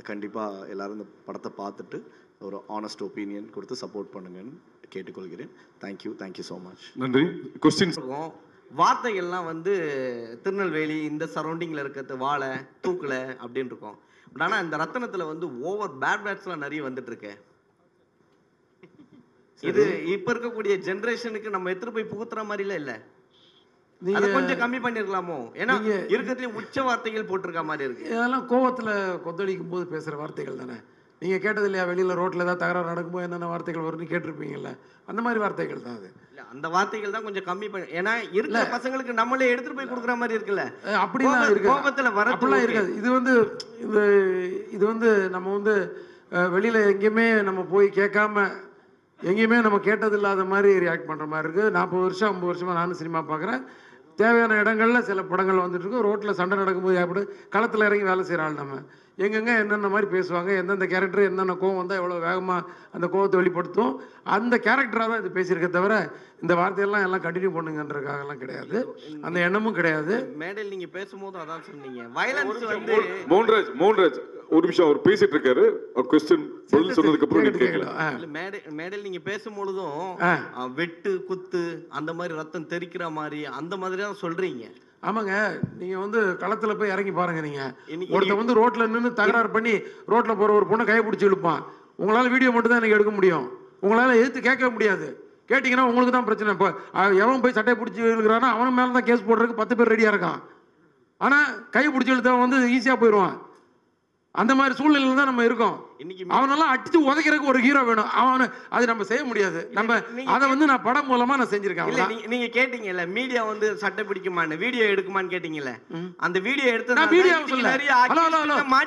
கண்டிப்பாக எல்லோரும் இந்த படத்தை பார்த்துட்டு ஒரு ஆனஸ்ட் ஒப்பீனியன் கொடுத்து சப்போர்ட் பண்ணுங்கன்னு கேட்டுக்கொள்கிறேன். Thank you so much. நன்றி. கொஸ்டின்ஸ் இருக்கும். வார்த்தைகள்லாம் வந்து திருநெல்வேலி இந்த சரௌண்டிங்கில் இருக்கிறது வாழை தூக்கலை அப்படின்னு இருக்கும். பட் ஆனால் இந்த ரத்தனத்தில் வந்து ஓவர் பேட் பேட்ஸ்லாம் நிறைய வந்துட்டு இருக்கு. இது இப்போ இருக்கக்கூடிய ஜென்ரேஷனுக்கு நம்ம எடுத்துட்டு போய் புகுத்துற மாதிரிலாம் இல்லை. அதை கொஞ்சம் கம்மி பண்ணிருக்கலாமோ? ஏன்னா இருக்கிறதுல உச்ச வார்த்தைகள் போட்டிருக்க மாதிரி இருக்கு. இதெல்லாம் கோவத்தில் கொந்தளிக்கும் போது பேசுகிற வார்த்தைகள் தானே. நீங்கள் கேட்டது இல்லையா, வெளியில் ரோட்டில் ஏதாவது தகராறு நடக்கும்போது என்னென்ன வார்த்தைகள் வரும்னு கேட்டிருப்பீங்கல்ல, அந்த மாதிரி வார்த்தைகள் தான் அது. இல்லை, அந்த வார்த்தைகள் தான் கொஞ்சம் கம்மி பண்ணி, ஏன்னா இருக்கிற பசங்களுக்கு நம்மளே எடுத்துட்டு போய் கொடுக்குற மாதிரி இருக்குல்ல. அப்படிலாம் இருக்கு, கோபத்தில் வர அப்படிலாம் இருக்காது. இது வந்து நம்ம வந்து வெளியில் எங்கேயுமே நம்ம போய் கேட்காம எங்கேயுமே நம்ம கேட்டது இல்லாத மாதிரி ரியாக்ட் பண்ணுற மாதிரி இருக்குது. 40 வருஷம் 50 வருஷமாக நானும் சினிமா பார்க்குறேன். தேவையான இடங்களில் சில படங்கள் வந்துட்டுருக்கு. ரோட்டில் சண்டை நடக்கும்போது எப்படி களத்தில் இறங்கி வேலை செய்கிற ஆள் நம்ம. எங்கெங்கே என்னென்ன மாதிரி பேசுவாங்க, எந்தெந்த கேரக்டர் என்னென்ன கோவம் வந்தால் எவ்வளோ வேகமாக அந்த கோவத்தை வெளிப்படுத்தும், அந்த கேரக்டராக தான் இது பேசியிருக்க தவிர இந்த வார்த்தையெல்லாம் எல்லாம் கண்டினியூ பண்ணுங்கன்றதுக்காகலாம் கிடையாது, அந்த எண்ணமும் கிடையாது. மேடையில் நீங்கள் பேசும்போது அதான் சொன்னீங்க, வயலன்ஸ் வந்து. மோகன்ராஜ் ஒரு நிமிஷம் அவர் பேசிட்டு இருக்காரு, கொஸ்டின் பதில் சொன்னதுக்கு அப்புறம் கேட்கலாம். மேடையில் நீங்க பேசும்பொழுதும் வெட்டு குத்து அந்த மாதிரி ரத்தம் தெறிக்கிற மாதிரி அந்த மாதிரி தான் சொல்றீங்க. ஆமாங்க, நீங்கள் வந்து களத்தில் போய் இறங்கி பாருங்க. நீங்கள் ஒருத்தர் வந்து ரோட்டில் நின்று தகராறு பண்ணி ரோட்டில் போகிற ஒரு பொண்ணை கையை பிடிச்சி இழுப்பான். உங்களால் வீடியோ மட்டும் தான் எனக்கு எடுக்க முடியும், உங்களால் எதிர்த்து கேட்க முடியாது. கேட்டிங்கன்னா உங்களுக்கு தான் பிரச்சனை. இப்போ எவன் போய் சட்டையை பிடிச்சி இழுக்கிறானோ அவன் மேலே தான் கேஸ் போடுறதுக்கு 10 பேர் ரெடியாக இருக்கான். ஆனால் கையை பிடிச்சி இழுத்தவன் வந்து ஈஸியாக போயிடுவான். அந்த மாதிரி சூழ்நிலையில் தான் நம்ம இருக்கோம். அவனெல்லாம் அடிச்சு உதைக்கிறதுக்கு ஒரு ஹீரோ வேணும். அவனை அது நம்ம செய்ய முடியாது. நம்ம அதை வந்து நான் படம் மூலமா நான் செஞ்சிருக்கேன். நீங்க கேட்டீங்கல்ல மீடியா வந்து சட்டை பிடிக்குமான்னு, வீடியோ எடுக்குமான்னு கேட்டீங்கல்ல, அந்த வீடியோ எடுத்து நான் மீடியாவை சொல்ல.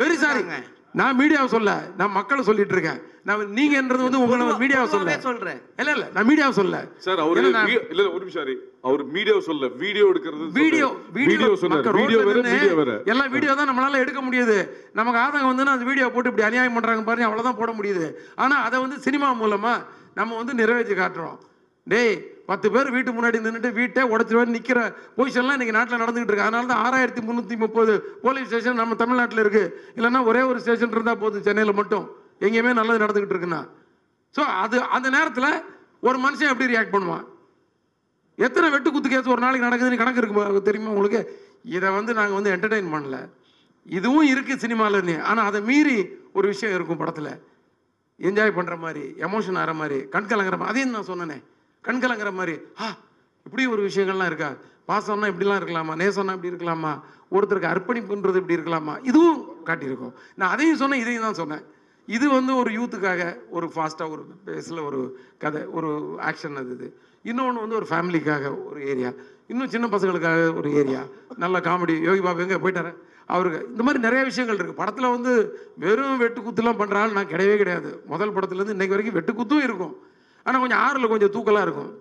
வெரி சாரி, நான் மீடியாவை சொல்ல, நான் மக்களை சொல்லிட்டு இருக்கேன். நான் நீங்கன்றது வந்து உங்களை மீடியாவை சொல்றேன். இல்ல நான் மீடியாவை சொல்ல சார். அவரு இல்ல ஒரு நிமிஷம், அவர் மீடியாவை சொல்ல, வீடியோ எடுக்கிறது வீடியோ சொன்னாரு. வீடியோ வேற, எல்லா வீடியோ தான் நம்மளால எடுக்க முடியுது. நமக்கு ஆதங்கம் வந்து அந்த வீடியோ போட்டு இப்படி அநியாயம் பண்றாங்க பாருங்க, அவ்வளவுதான் போட முடியுது. ஆனா அதை வந்து சினிமா மூலமா நம்ம வந்து நிறைவேற்றி காட்டுறோம். டேய் 10 பேர் வீட்டு முன்னாடி நின்றுட்டு வீட்டை உடச்சிட்டு நிற்கிற பொசிஷன்லாம் இன்றைக்கி நாட்டில் நடந்துகிட்டு இருக்கு. அதனால தான் 6330 போலீஸ் ஸ்டேஷன் நம்ம தமிழ்நாட்டில் இருக்குது. இல்லைன்னா ஒரே ஒரு ஸ்டேஷன் இருந்தால் போதும் சென்னையில் மட்டும், எங்கேயுமே நல்லது நடந்துக்கிட்டு இருக்குன்னா. ஸோ அது அந்த நேரத்தில் ஒரு மனுஷன் எப்படி ரியாக்ட் பண்ணுவான்? எத்தனை வெட்டு குத்து கேஸ் ஒரு நாளைக்கு நடக்குதுன்னு கணக்கு இருக்கு தெரியுமா உங்களுக்கு? இதை வந்து நாங்கள் வந்து என்டர்டெயின் பண்ணல, இதுவும் இருக்குது சினிமாவில்னு. ஆனால் அதை மீறி ஒரு விஷயம் இருக்கும் படத்தில், என்ஜாய் பண்ணுற மாதிரி, எமோஷன் ஆகிற மாதிரி, கண்கலங்கிற மாதிரி. அதையும் நான் சொன்னேனே, கண்கலங்கிற மாதிரி. இப்படி ஒரு விஷயங்கள்லாம் இருக்கா? பாசம்னா இப்படிலாம் இருக்கலாமா? நேசம்னா இப்படி இருக்கலாமா? ஒருத்தருக்கு அர்ப்பணிப்புன்றது இப்படி இருக்கலாமா? இதுவும் காட்டியிருக்கோம். நான் அதையும் சொன்னேன், இதையும் தான் சொன்னேன். இது வந்து ஒரு யூத்துக்காக ஒரு ஃபாஸ்ட்டாக ஒரு பேஸில் ஒரு கதை, ஒரு ஆக்ஷன். அது இன்னொன்று வந்து ஒரு ஃபேமிலிக்காக ஒரு ஏரியா, இன்னும் சின்ன பசங்களுக்காக ஒரு ஏரியா, நல்ல காமெடி. யோகி பாபு எங்கே போயிட்டாரு அவருக்கு, இந்த மாதிரி நிறைய விஷயங்கள் இருக்குது படத்தில். வந்து வெறும் வெட்டு குத்துலாம் பண்ணுறாள் நான் கிடையவே கிடையாது. முதல் படத்துலேருந்து இன்றைக்கு வரைக்கும் வெட்டு குத்தும் இருக்கும், ஆனால் கொஞ்சம் ஆறில் கொஞ்சம் தூக்கலாக இருக்கும்.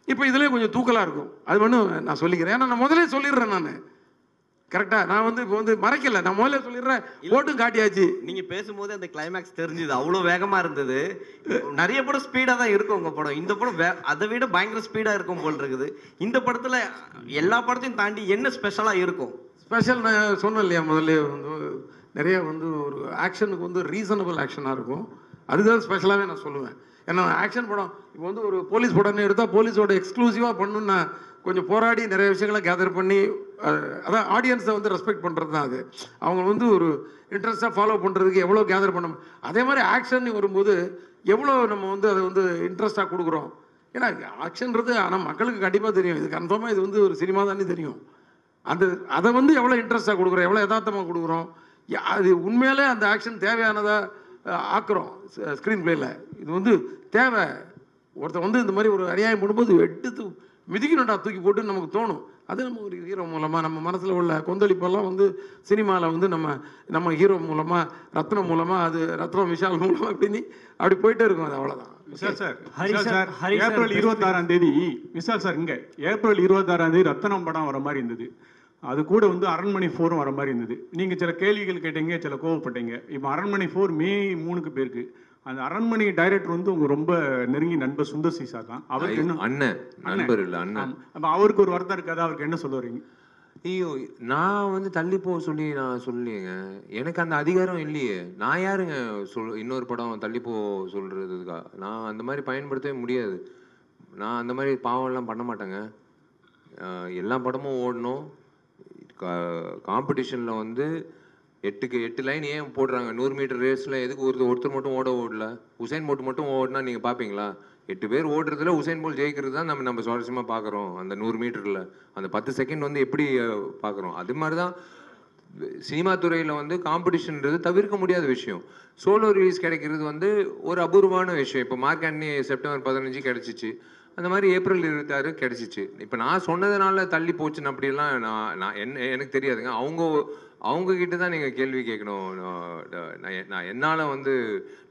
இப்போ இதுலேயும் கொஞ்சம் தூக்கலாக இருக்கும். அது ஒன்றும் நான் சொல்லிக்கிறேன், ஏன்னா நான் முதலே சொல்லிடுறேன். நான் கரெக்டாக நான் வந்து இப்போ வந்து மறைக்கல, நான் முதல்ல சொல்லிடுறேன், ஓட்டும் காட்டியாச்சு. நீங்கள் பேசும்போது அந்த கிளைமேக்ஸ் தெரிஞ்சுது, அவ்வளோ வேகமாக இருந்தது. நிறைய படம் ஸ்பீடாக தான் இருக்கும் உங்கள் படம். இந்த படம் அதை விட பயங்கர ஸ்பீடாக இருக்கும் போல் இருக்குது. இந்த படத்தில் எல்லா படத்தையும் தாண்டி என்ன ஸ்பெஷலாக இருக்கும்? ஸ்பெஷல் நான் சொன்னேன் இல்லையா முதல்ல, வந்து நிறைய வந்து ஒரு ஆக்ஷனுக்கு வந்து ரீசனபிள் ஆக்ஷனாக இருக்கும். அதுதான் ஸ்பெஷலாகவே நான் சொல்லுவேன். ஏன்னா ஆக்ஷன் படம் இப்போ வந்து ஒரு போலீஸ் படம்னு எடுத்தால் போலீஸோட எக்ஸ்க்ளூசிவாக பண்ணணுன்னு நான் கொஞ்சம் போராடி நிறைய விஷயங்களை கேதர் பண்ணி, அதான் ஆடியன்ஸை வந்து ரெஸ்பெக்ட் பண்ணுறது தான் அது. அவங்க வந்து ஒரு இன்ட்ரெஸ்ட்டாக ஃபாலோ பண்ணுறதுக்கு எவ்வளோ கேதர் பண்ண, அதே மாதிரி ஆக்ஷன் வரும்போது எவ்வளோ நம்ம வந்து அதை வந்து இன்ட்ரெஸ்ட்டாக கொடுக்குறோம். ஏன்னா ஆக்ஷன்றது ஆனால் மக்களுக்கு கண்டிப்பாக தெரியும், இது கன்ஃபார்மாக இது வந்து ஒரு சினிமா தானே தெரியும். அதை வந்து எவ்வளோ இன்ட்ரெஸ்ட்டாக கொடுக்குறோம், எவ்வளோ யதார்த்தமாக கொடுக்குறோம், அது உண்மையிலே அந்த ஆக்ஷன் தேவையானதாக ஆக்குறோம் ஸ்க்ரீன் பிளேயில். இது வந்து தேவை. ஒருத்தர் வந்து இந்த மாதிரி ஒரு அநியாயம் பண்ணும்போது எடுத்து மிதிக்கணும்டா தூக்கி போட்டு நமக்கு தோணும். அது நம்ம ஒரு ஹீரோ மூலமாக நம்ம மனசில் உள்ள கொந்தளிப்பெல்லாம் வந்து சினிமாவில் வந்து நம்ம ஹீரோ மூலமாக, ரத்னம் மூலமாக, அது ரத்னம் விஷால் மூலமாக இப்படி அப்படி போயிட்டே இருக்கும். அது அவ்வளோதான். விஷால் சார், ஏப்ரல் 26ஆம் தேதி விஷால் சார் இங்கே ஏப்ரல் 26ஆம் தேதி ரத்னம் படம் வர மாதிரி இருந்தது. அது கூட வந்து அரண்மனை 4 வர மாதிரி இருந்தது. நீங்கள் சில கேள்விகள் கேட்டீங்க, சில கோவப்பட்டீங்க. இப்போ அரண்மனை 4 May 3 போயிருக்கு. அந்த அரண்மனை டைரக்டர் வந்து உங்க ரொம்ப நெருங்கி நண்பர் சுந்தர் சி சார் தான். அவருக்கு என்ன அண்ணன் நண்பர் இல்லை அண்ணன். அப்போ அவருக்கு ஒரு வருத்தம் இருக்காது, அவருக்கு என்ன சொல்ல வரீங்க? ஐயோ, நான் வந்து தள்ளி போக சொல்லி நான் சொல்லியேங்க, எனக்கு அந்த அதிகாரம் இல்லையே. நான் யாருங்க இன்னொரு படம் தள்ளி போக சொல்றதுக்கா? நான் அந்த மாதிரி பயன்படுத்தவே முடியாது. நான் அந்த மாதிரி பாவம்லாம் பண்ண மாட்டேங்க. எல்லா படமும் ஓடணும். காம்படிஷனில் வந்து 8 லைன் ஏன் போடுறாங்க? 100 மீட்டர் ரேஸில் எதுக்கு ஒருத்தர் மட்டும் ஓடல? உசைன் போல்ட் மட்டும் ஓடினா நீங்கள் பார்ப்பீங்களா? 8 பேர் ஓடுறதுல உசைன் போல்ட் ஜெயிக்கிறது தான் நம்ம சுவாரஸ்யமாக பார்க்குறோம். அந்த 100 மீட்டரில் அந்த 10 செகண்ட் வந்து எப்படி பார்க்குறோம்? அது மாதிரி தான் சினிமா துறையில் வந்து காம்படிஷன்ன்றது தவிர்க்க முடியாத விஷயம். சோலோ ரிலீஸ் கிடைக்கிறது வந்து ஒரு அபூர்வமான விஷயம். இப்போ மார்க் ஆண்டனி செப்டம்பர் 15 கிடைச்சிச்சு, அந்த மாதிரி ஏப்ரல் 26 கிடைச்சிச்சு. இப்போ நான் சொன்னதுனால தள்ளி போச்சுன்னு அப்படிலாம் நான் எனக்கு தெரியாதுங்க. அவங்க கிட்ட தான் நீங்கள் கேள்வி கேட்கணும். நான் என்னால் வந்து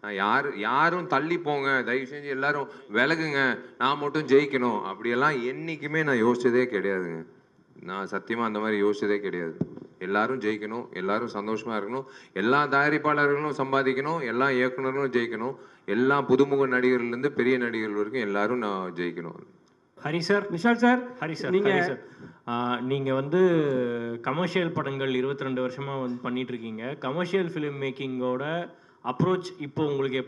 நான் யாரும் தள்ளி போங்க, தயவு செஞ்சு எல்லாரும் விலகுங்க, நான் மட்டும் ஜெயிக்கணும் அப்படியெல்லாம் என்றைக்குமே நான் யோசிச்சதே கிடையாதுங்க. நான் சத்தியமாக அந்த மாதிரி யோசிச்சதே கிடையாது. எல்லாரும் ஜெயிக்கணும், எல்லாரும் சந்தோஷமாக இருக்கணும், எல்லா தயாரிப்பாளர்களும் சம்பாதிக்கணும், எல்லா இயக்குனர்களும் ஜெயிக்கணும், எல்லா புதுமுக நடிகர்கள்லேருந்து பெரிய நடிகர்கள் வரைக்கும் எல்லாரும் நான் ஜெயிக்கணும். Hari sir, Vishal sir, Hari sir, நீங்கள் வந்து கமர்ஷியல் படங்கள் 22 வருஷமாக வந்து பண்ணிட்டு இருக்கீங்க. கமர்ஷியல் ஃபிலிம் மேக்கிங்கோட அப்ரோச் இப்போ உங்களுக்கு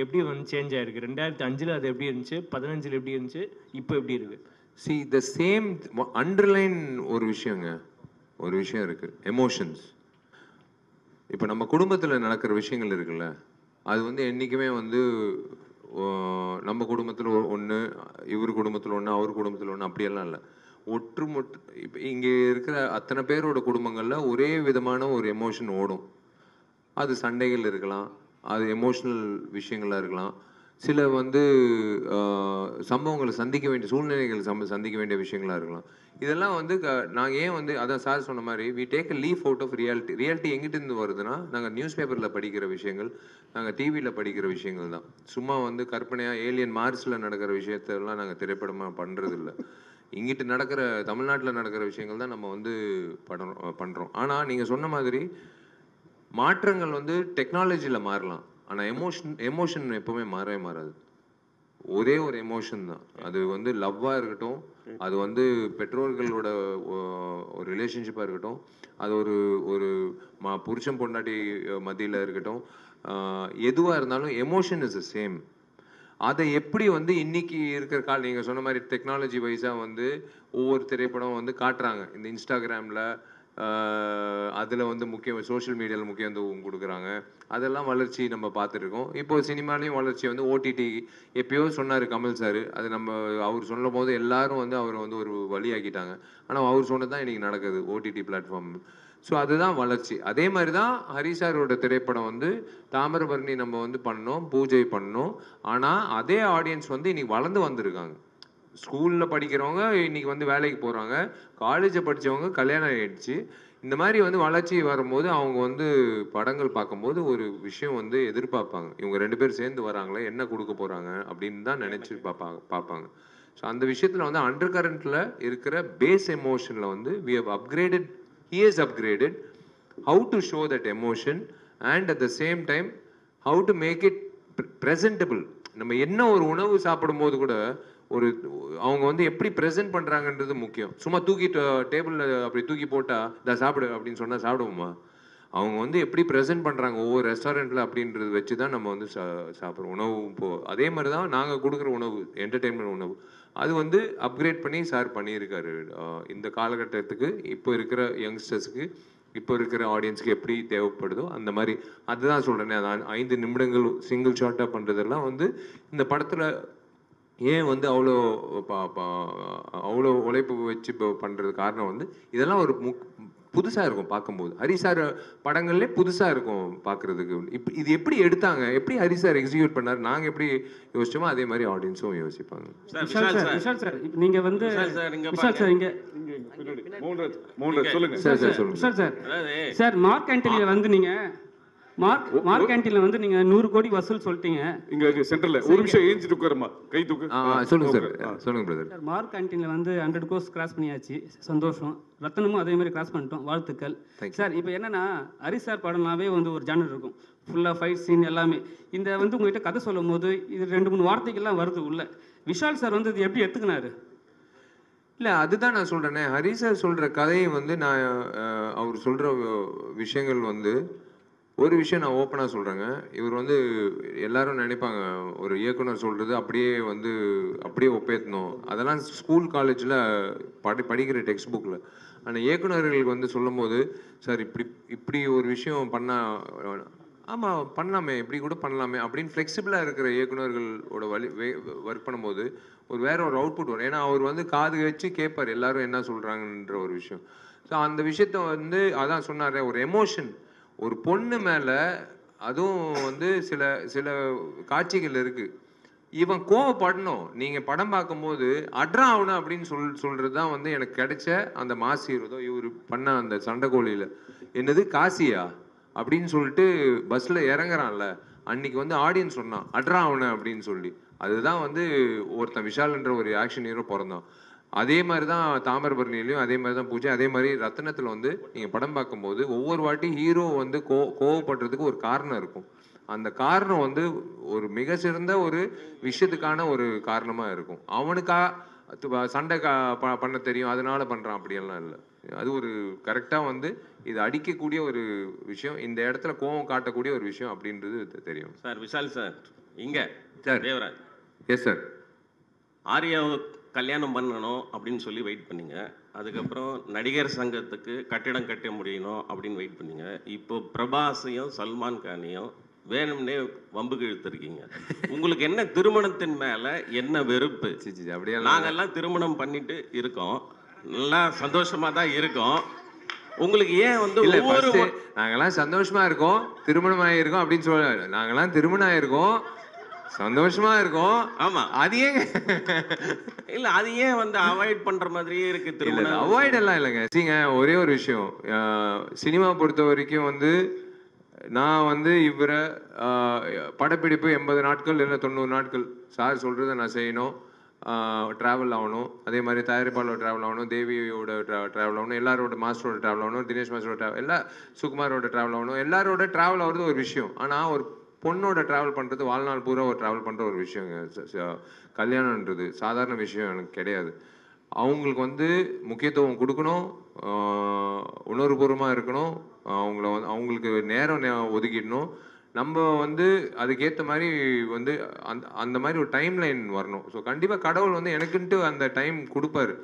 எப்படி வந்து சேஞ்ச் ஆயிருக்கு? 2005 அது எப்படி இருந்துச்சு, 15 எப்படி இருந்துச்சு, இப்போ எப்படி இருக்கு? See the same underline ஒரு விஷயம் இருக்கு, எமோஷன்ஸ். இப்போ நம்ம குடும்பத்தில் நடக்கிற விஷயங்கள் இருக்குல்ல, அது வந்து என்றைக்குமே வந்து நம்ம குடும்பத்தில் ஒன்று, இவர் குடும்பத்தில் ஒன்று, அவர் குடும்பத்தில் ஒன்று அப்படியெல்லாம் இல்லை. ஒற்றுமொட்டு இப்போ இங்கே இருக்கிற அத்தனை பேரோட குடும்பங்களில் ஒரே விதமான ஒரு எமோஷன் ஓடும். அது சண்டைகள் இருக்கலாம், அது எமோஷ்னல் விஷயங்களாக இருக்கலாம், சில வந்து சம்பவங்களை சந்திக்க வேண்டிய சூழ்நிலைகள் சந்திக்க வேண்டிய விஷயங்களாக இருக்கலாம். இதெல்லாம் வந்து நாங்கள் ஏன் வந்து அதான் சார் சொன்ன மாதிரி we take a leaf out of reality எங்கிட்டிருந்து வருதுன்னா, நாங்கள் நியூஸ் பேப்பரில் படிக்கிற விஷயங்கள், நாங்கள் டிவியில் படிக்கிற விஷயங்கள் தான். சும்மா வந்து கற்பனையாக ஏலியன் மார்ஸில் நடக்கிற விஷயத்தெல்லாம் நாங்கள் திரைப்படமாக பண்ணுறதில்ல. இங்கிட்டு நடக்கிற தமிழ்நாட்டில் நடக்கிற விஷயங்கள் தான் நம்ம வந்து பண்ணுறோம். ஆனால் நீங்கள் சொன்ன மாதிரி மாற்றங்கள் வந்து டெக்னாலஜியில் மாறலாம், ஆனால் எமோஷன் எப்போவுமே மாறவே மாறாது. ஒரே ஒரு எமோஷன் தான். அது வந்து லவ்வாக இருக்கட்டும், அது வந்து பெற்றோர்களோட ஒரு ரிலேஷன்ஷிப்பாக இருக்கட்டும், அது ஒரு புருஷன் பொண்டாட்டி மத்தியில் இருக்கட்டும், எதுவாக இருந்தாலும் எமோஷன் இஸ் த சேம். அதை எப்படி வந்து இன்னைக்கு இருக்கிற நீங்கள் சொன்ன மாதிரி டெக்னாலஜி வைஸாக வந்து ஒவ்வொரு திரைப்படம் வந்து காட்டுறாங்க. இந்த இன்ஸ்டாகிராமில் அதில் வந்து சோஷியல் மீடியாவில் முக்கியத்துவம் கொடுக்குறாங்க. அதெல்லாம் வளர்ச்சி நம்ம பார்த்துருக்கோம். இப்போ சினிமாலேயும் வளர்ச்சி வந்து ஓடிடி எப்பயோ சொன்னார் கமல் சார். அது அவர் சொல்லும் போது எல்லாரும் வந்து அவரை வந்து ஒரு வழியாக்கிட்டாங்க. ஆனால் அவர் சொன்னது தான் இன்றைக்கி நடக்குது ஓடிடி பிளாட்ஃபார்ம். ஸோ அதுதான் வளர்ச்சி. அதே மாதிரி தான் ஹரி சாரோட திரைப்படம் வந்து தாமிரபரணி நம்ம வந்து பண்ணோம், பூஜை பண்ணோம். ஆனால் அதே ஆடியன்ஸ் வந்து இன்றைக்கி வளர்ந்து வந்திருக்காங்க. ஸ்கூலில் படிக்கிறவங்க இன்றைக்கி வந்து வேலைக்கு போகிறாங்க, காலேஜை படித்தவங்க கல்யாணம் ஆகிடுச்சு. இந்த மாதிரி வந்து வளர்ச்சி வரும்போது அவங்க வந்து படங்கள் பார்க்கும்போது ஒரு விஷயம் வந்து எதிர்பார்ப்பாங்க. இவங்க 2 பேர் சேர்ந்து வராங்களே, என்ன கொடுக்க போகிறாங்க அப்படின்னு தான் நினச்சி பார்ப்பாங்க. ஸோ அந்த விஷயத்தில் வந்து அண்டர் கரண்ட்டில் இருக்கிற பேஸ் எமோஷனில் வந்து we have upgraded, he has upgraded how to show that emotion and at the same time how to make it presentable. நம்ம என்ன ஒரு உணவு சாப்பிடும்போது கூட அவங்க வந்து எப்படி ப்ரெசென்ட் பண்ணுறாங்கன்றது முக்கியம். சும்மா டேபிளில் அப்படி தூக்கி போட்டால் இதை சாப்பிடு அப்படின்னு சொன்னால் சாப்பிடுவோமா? அவங்க வந்து எப்படி ப்ரெசென்ட் பண்ணுறாங்க ஒவ்வொரு ரெஸ்டாரண்ட்டில் அப்படின்றது வச்சு தான் நம்ம வந்து சாப்பிட்றோம். உணவு அதே மாதிரி தான் நாங்கள் கொடுக்குற உணவு, என்டர்டெயின்மெண்ட் உணவு, அது வந்து அப்கிரேட் பண்ணி சார் பண்ணியிருக்காரு. இந்த காலகட்டத்துக்கு இப்போ இருக்கிற யங்ஸ்டர்ஸுக்கு, இப்போ இருக்கிற ஆடியன்ஸுக்கு எப்படி தேவைப்படுதோ அந்த மாதிரி. அதுதான் சொல்கிறேனே, அது 5 நிமிடங்கள் சிங்கிள் ஷாட்டாக பண்ணுறதெல்லாம் வந்து இந்த படத்தில் ஏன் வந்து அவ்வளோ உழைப்பு வச்சு இப்போ பண்ணுறது காரணம் வந்து இதெல்லாம் ஒரு புதுசாக இருக்கும் பார்க்கும்போது. ஹரி சார் படங்கள்லேயே புதுசாக இருக்கும் பார்க்குறதுக்கு. இப்போ இது எப்படி எடுத்தாங்க, எப்படி ஹரி சார் எக்ஸிக்யூட் பண்ணார், நாங்கள் எப்படி யோசிச்சோமோ அதே மாதிரி ஆடியன்ஸும் யோசிப்பாங்க. விஷால் சார், நீங்கள் வந்து விஷால் சார் இங்கே சொல்லுங்க விஷால் சார், சார் மார்க் ஆண்டனியில் வந்து நீங்கள் மார்க் கேண்டீன்ல வந்து நீங்க 100 கோடி வசூல் சொல்லிட்டீங்க. இங்க சென்டர்ல ஒரு நிமிஷம் ஏஞ்சிட்டு உட்காருமா, கை தூக்கு. சொல்லுங்க சார், சொல்லுங்க பிரதர். மார்க் கேண்டீன்ல வந்து 100 கோர்ஸ் கிராஸ் பண்ணியாச்சு, சந்தோஷம். ரத்தனமும் அதே மாதிரி கிராஸ் பண்ணிட்டோம், வாழ்த்துக்கள் சார். இப்போ என்னன்னா ஹரி சார் படம்னாவே வந்து ஒரு ஜானர் இருக்கும், ஃபுல்லாக ஃபைட் சீன் எல்லாமே. இந்த வந்து உங்ககிட்ட கதை சொல்லும் போது இது 2-3 வார்த்தைகள்லாம் வருது உள்ள. விஷால் சார் வந்து இது எப்படி எடுத்துக்கினாரு? இல்லை, அதுதான் நான் சொல்கிறேனே, ஹரி சார் சொல்கிற கதையை வந்து நான் அவர் சொல்கிற விஷயங்கள் வந்து ஒரு விஷயம் நான் ஓப்பனாக சொல்கிறேங்க. இவர் வந்து எல்லாரும் நினைப்பாங்க ஒரு இயக்குனர் சொல்கிறது அப்படியே ஒப்பேற்றணும். அதெல்லாம் ஸ்கூல் காலேஜில் படிக்கிற டெக்ஸ்ட் புக்கில். ஆனால் இயக்குனர்களுக்கு வந்து சொல்லும் போது, சார் இப்படி ஒரு விஷயம் பண்ணால் ஆமாம் பண்ணலாமே, இப்படி கூட பண்ணலாமே அப்படின்னு ஃப்ளெக்சிபிளாக இருக்கிற இயக்குனர்களோட ஒர்க் பண்ணும்போது வேற ஒரு அவுட்புட் வரும். ஏன்னா அவர் வந்து காது வச்சு கேட்பார் எல்லாரும் என்ன சொல்கிறாங்கன்ற ஒரு விஷயம். ஸோ அந்த விஷயத்த வந்து அதான் சொன்னார், ஒரு எமோஷன். ஒரு பொண்ணு மேலே அதுவும் வந்து சில சில காட்சிகள் இருக்குது. இவன் கோவப்படணும். நீங்கள் படம் பார்க்கும்போது அட்ரா ஆகணும் அப்படின்னு சொல்கிறது தான் வந்து எனக்கு கிடைச்ச அந்த மாஸ் ஹீரோதோ இவர் பண்ண அந்த சண்டைக்கோழியில். என்னது காசியா அப்படின்னு சொல்லிட்டு பஸ்ஸில் இறங்குறான்ல, அன்னைக்கு வந்து ஆடியன்ஸ் சொன்னான் அட்ரா ஆகணும் அப்படின்னு சொல்லி. அதுதான் வந்து ஒருத்தன் விஷால்ன்ற ஒரு ஆக்ஷன் ஹீரோ பிறந்தான். அதே மாதிரி தான் தாமிரபரணிலையும் அதே மாதிரி தான் பூஜை. அதே மாதிரி ரத்னத்தில் வந்து நீங்கள் படம் பார்க்கும்போது ஒவ்வொரு வாட்டி ஹீரோ வந்து கோவப்படுறதுக்கு ஒரு காரணம் இருக்கும். அந்த காரணம் வந்து ஒரு மிக சிறந்த ஒரு விஷயத்துக்கான ஒரு காரணமாக இருக்கும். அவனுக்கா சண்டை பண்ண தெரியும் அதனால பண்ணுறான் அப்படியெல்லாம் இல்லை. அது ஒரு கரெக்டாக வந்து இது அடிக்கக்கூடிய ஒரு விஷயம், இந்த இடத்துல கோவம் காட்டக்கூடிய ஒரு விஷயம் அப்படின்றது தெரியும். சார் விஷால் சார் இங்கே சார் தேவராஜ். Yes sir. ஆர்யாவை கல்யாணம் பண்ணணும் அப்படின்னு சொல்லி வெயிட் பண்ணீங்க. அதுக்கப்புறம் நடிகர் சங்கத்துக்கு கட்டிடம் கட்ட முடியணும் அப்படின்னு வெயிட் பண்ணீங்க. இப்போ பிரபாஸையும் சல்மான் கானையும் வேணும்னே வம்புக்கு இழுத்துருக்கீங்க. உங்களுக்கு என்ன திருமணத்தின் மேலே என்ன வெறுப்பு? அப்படியே நாங்கெல்லாம் திருமணம் பண்ணிட்டு இருக்கோம், நல்லா சந்தோஷமாக தான் இருக்கோம். உங்களுக்கு ஏன் வந்து ஒவ்வொரு நாங்கெல்லாம் சந்தோஷமா இருக்கோம், திருமணம் ஆகியிருக்கோம் அப்படின்னு சொல்ல, நாங்கெல்லாம் திருமணம் ஆகிருக்கோம் சந்தோஷமா இருக்கும். ஆமா, அது ஏன் இல்ல அது ஏன் வந்து அவாய்ட் பண்ற மாதிரியே இருக்கு? திருமணம் அவாய்ட் எல்லாம் இல்லைங்க. சரிங்க, ஒரே ஒரு விஷயம், சினிமா பொறுத்த வரைக்கும் வந்து நான் வந்து இவரை படப்பிடிப்பு 80 நாட்கள் இல்லை 90 நாட்கள் சார் சொல்றதை நான் செய்யணும், ட்ராவல் ஆகணும். அதே மாதிரி தயாரிப்பாளோட ட்ராவல் ஆகணும், தேவியோட ட்ராவல் ஆகணும், எல்லாரோட மாஸ்டரோட ட்ராவல் ஆகணும், தினேஷ் மாஸ்டரோட ட்ராவல், எல்லா சுகுமாரோட ட்ராவல் ஆகணும். எல்லாரோட ட்ராவல் ஆகிறது ஒரு விஷயம். ஆனால் ஒரு பொண்ணோட ட்ராவல் பண்ணுறது வாழ்நாள் பூரா ஒரு ட்ராவல் பண்ணுற ஒரு விஷயங்க. கல்யாணன்றது சாதாரண விஷயம் எனக்கு கிடையாது. அவங்களுக்கு வந்து முக்கியத்துவம் கொடுக்கணும், உணர்வுபூர்வமாக இருக்கணும், அவங்களுக்கு நேரம் ஒதுக்கிடணும். நம்ம வந்து அதுக்கேற்ற மாதிரி வந்து அந்த மாதிரி ஒரு டைம் லைன் வரணும். ஸோ கண்டிப்பாக கடவுள் வந்து எனக்குன்ட்டு அந்த டைம் கொடுப்பாரு.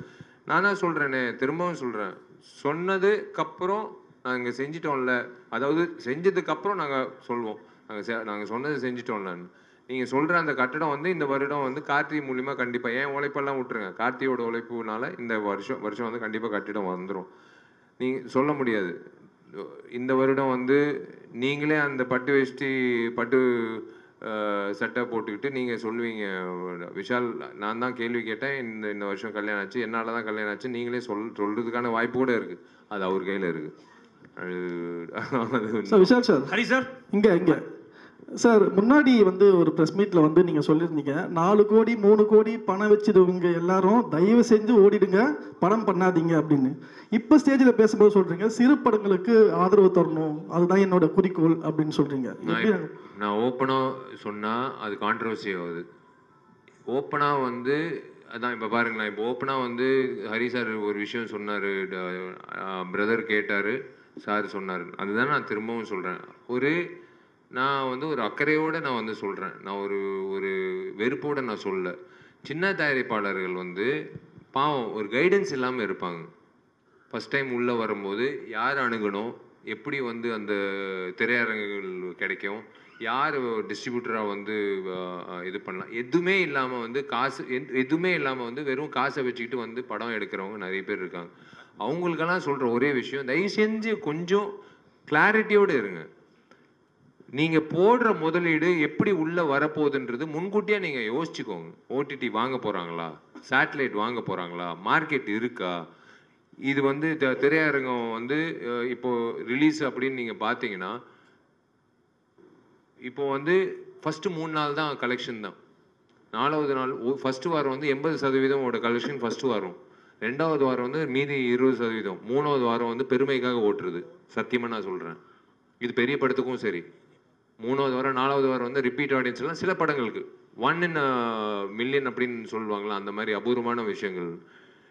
நான் தான் சொல்கிறேனே, திரும்பவும் சொல்கிறேன், சொன்னதுக்கப்புறம் நாங்கள் செஞ்சிட்டோம்ல, அதாவது செஞ்சதுக்கப்புறம் நாங்கள் சொல்வோம் நாங்கள் சொன்னது செஞ்சிட்டோம்லன்னு. நீங்கள் சொல்கிற அந்த கட்டடம் வந்து இந்த வருடம் வந்து கார்த்தி மூலிமா கண்டிப்பாக, ஏன் உழைப்பெல்லாம் விட்டுருங்க, கார்த்தியோட உழைப்புனால இந்த வருஷம் வந்து கண்டிப்பாக கட்டிடம் வந்துடும். நீங்கள் சொல்ல முடியாது. இந்த வருடம் வந்து நீங்களே அந்த பட்டு வேஷ்டி பட்டு சட்டை போட்டுக்கிட்டு நீங்கள் சொல்லுவீங்க, விஷால் நான் தான் கேள்வி கேட்டேன், இந்த வருஷம் கல்யாணம் ஆச்சு, என்னால் தான் கல்யாணம் ஆச்சு, நீங்களே சொல்கிறதுக்கான வாய்ப்பு கூட இருக்குது. அது அவர் கையில் இருக்குது. விஷால் சார், ஹரி சார், இங்கே சார் முன்னாடி வந்து ஒரு ப்ரெஸ் மீட்டில் வந்து நீங்கள் சொல்லியிருந்தீங்க 4 கோடி 3 கோடி பணம் வச்சுருவங்க எல்லாரும் தயவு செஞ்சு ஓடிடுங்க, படம் பண்ணாதீங்க அப்படின்னு. இப்போ ஸ்டேஜில் பேசும்போது சொல்கிறீங்க சிறு படங்களுக்கு ஆதரவு தரணும், அதுதான் என்னோட குறிக்கோள் அப்படின்னு சொல்கிறீங்க. நான் ஓப்பனாக சொன்னால் அது கான்ட்ரவர்சி ஆகுது. ஓப்பனாக வந்து அதான் இப்போ பாருங்களேன், இப்போ ஓப்பனாக வந்து ஹரி சார் ஒரு விஷயம் சொன்னார், பிரதர் கேட்டார், சார் சொன்னார், அதுதான் நான் திரும்பவும் சொல்கிறேன். நான் வந்து ஒரு அக்கறையோடு நான் வந்து சொல்கிறேன், நான் ஒரு வெறுப்போடு நான் சொல்ல. சின்ன தயாரிப்பாளர்கள் வந்து பாவம் ஒரு கைடன்ஸ் இல்லாமல் இருப்பாங்க. ஃபஸ்ட் டைம் உள்ளே வரும்போது யார் அணுகணும், எப்படி வந்து அந்த திரையரங்குகள் கிடைக்கும், யார் டிஸ்ட்ரிபியூட்டராக வந்து இது பண்ணலாம், எதுவுமே இல்லாமல் வந்து எதுவுமே இல்லாமல் வந்து வெறும் காசை வச்சுக்கிட்டு வந்து படம் எடுக்கிறவங்க நிறைய பேர் இருக்காங்க. அவங்களுக்கெல்லாம் சொல்கிற ஒரே விஷயம், தயவு செஞ்சு கொஞ்சம் கிளாரிட்டியோடு இருங்க. நீங்கள் போடுற முதலீடு எப்படி உள்ளே வரப்போகுதுன்றது முன்கூட்டியே நீங்கள் யோசிச்சுக்கோங்க. ஓடிடி வாங்க போகிறாங்களா, சேட்டலைட் வாங்க போகிறாங்களா, மார்க்கெட் இருக்கா, இது வந்து திரையரங்கம் வந்து இப்போது ரிலீஸ் அப்படின்னு நீங்கள் பார்த்தீங்கன்னா, இப்போ வந்து ஃபஸ்ட்டு 3 நாள் தான் கலெக்ஷன் தான். 4வது நாள் ஃபஸ்ட்டு வாரம் வந்து 80% கலெக்ஷன் ஃபஸ்ட்டு வாரம், 2வது வாரம் வந்து மீதி 20%, 3வது வாரம் வந்து பெருமைக்காக ஓட்டுறது. சத்தியமாக நான் சொல்கிறேன், இது பெரிய படத்துக்கும் சரி. 3வது வாரம் 4வது வாரம் வந்து ரிப்பீட் ஆடியன்ஸ் எல்லாம் சில படங்களுக்கு 1 in a million அப்படின்னு சொல்லுவாங்களா, அந்த மாதிரி அபூர்வமான விஷயங்கள்.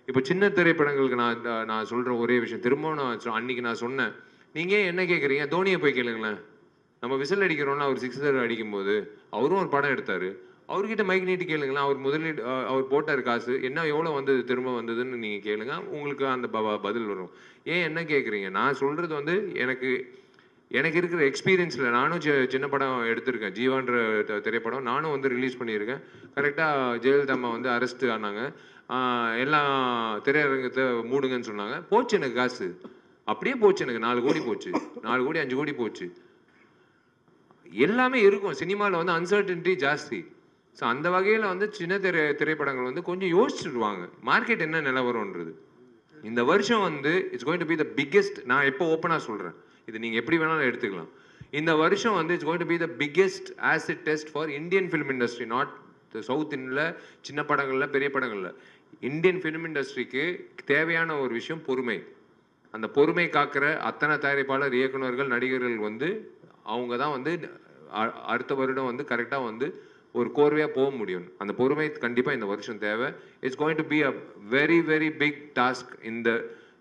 இப்போ சின்ன திரைப்படங்களுக்கு நான் சொல்கிற ஒரே விஷயம், திரும்பவும் நான் அன்றைக்கி நான் சொன்னேன், நீங்கள் என்ன கேட்குறீங்க, தோனியை போய் கேளுங்களேன், நம்ம விசில் அடிக்கிறோன்னா அவர் 6 அடிக்கும்போது அவரும் ஒரு படம் எடுத்தார். அவர்கிட்ட மைக் நீட்டி கேளுங்களேன். அவர் முதலீடு அவர் போட்டார் காசு, என்ன எவ்வளோ வந்தது திரும்ப வந்ததுன்னு நீங்கள் கேளுங்க, உங்களுக்கு அந்த பதில் வரும். ஏன் என்ன கேட்குறீங்க? நான் சொல்கிறது வந்து எனக்கு இருக்கிற எக்ஸ்பீரியன்ஸில் நானும் சின்ன படம் எடுத்திருக்கேன். ஜீவான்ற திரைப்படம் நானும் வந்து ரிலீஸ் பண்ணியிருக்கேன். கரெக்டாக ஜெயலலிதா அம்மா வந்து அரெஸ்ட் ஆனாங்க, எல்லாம் திரையரங்கத்தை மூடுங்கன்னு சொன்னாங்க. போச்சு எனக்கு காசு, அப்படியே போச்சு. எனக்கு 4 கோடி போச்சு, 4 கோடி 5 கோடி போச்சு. எல்லாமே இருக்கும் சினிமாவில் வந்து அன்சர்டனிட்டி ஜாஸ்தி. ஸோ அந்த வகையில் வந்து சின்ன திரைப்படங்கள் வந்து கொஞ்சம் யோசிச்சுடுவாங்க மார்க்கெட் என்ன நிலவரம்ன்றது. இந்த வருஷம் வந்து it's going to be the biggest. நான் எப்போ ஓப்பனாக சொல்கிறேன், இது நீங்கள் எப்படி வேணாலும் எடுத்துக்கலாம். இந்த வருஷம் வந்து it's going to be the biggest acid test for Indian film industry. Not south இந்தியில் சின்ன படங்களில் பெரிய படங்களில், இந்தியன் ஃபிலிம் இண்டஸ்ட்ரிக்கு தேவையான ஒரு விஷயம் பொறுமை. அந்த பொறுமை காக்கிற அத்தனை தயாரிப்பாளர், இயக்குநர்கள், நடிகர்கள் வந்து அவங்க தான் வந்து அடுத்த வருடம் வந்து கரெக்டாக வந்து ஒரு கோர்வையாக போக முடியும். அந்த பொறுமை கண்டிப்பாக இந்த வருஷம் தேவை. It's going to be a very very big task.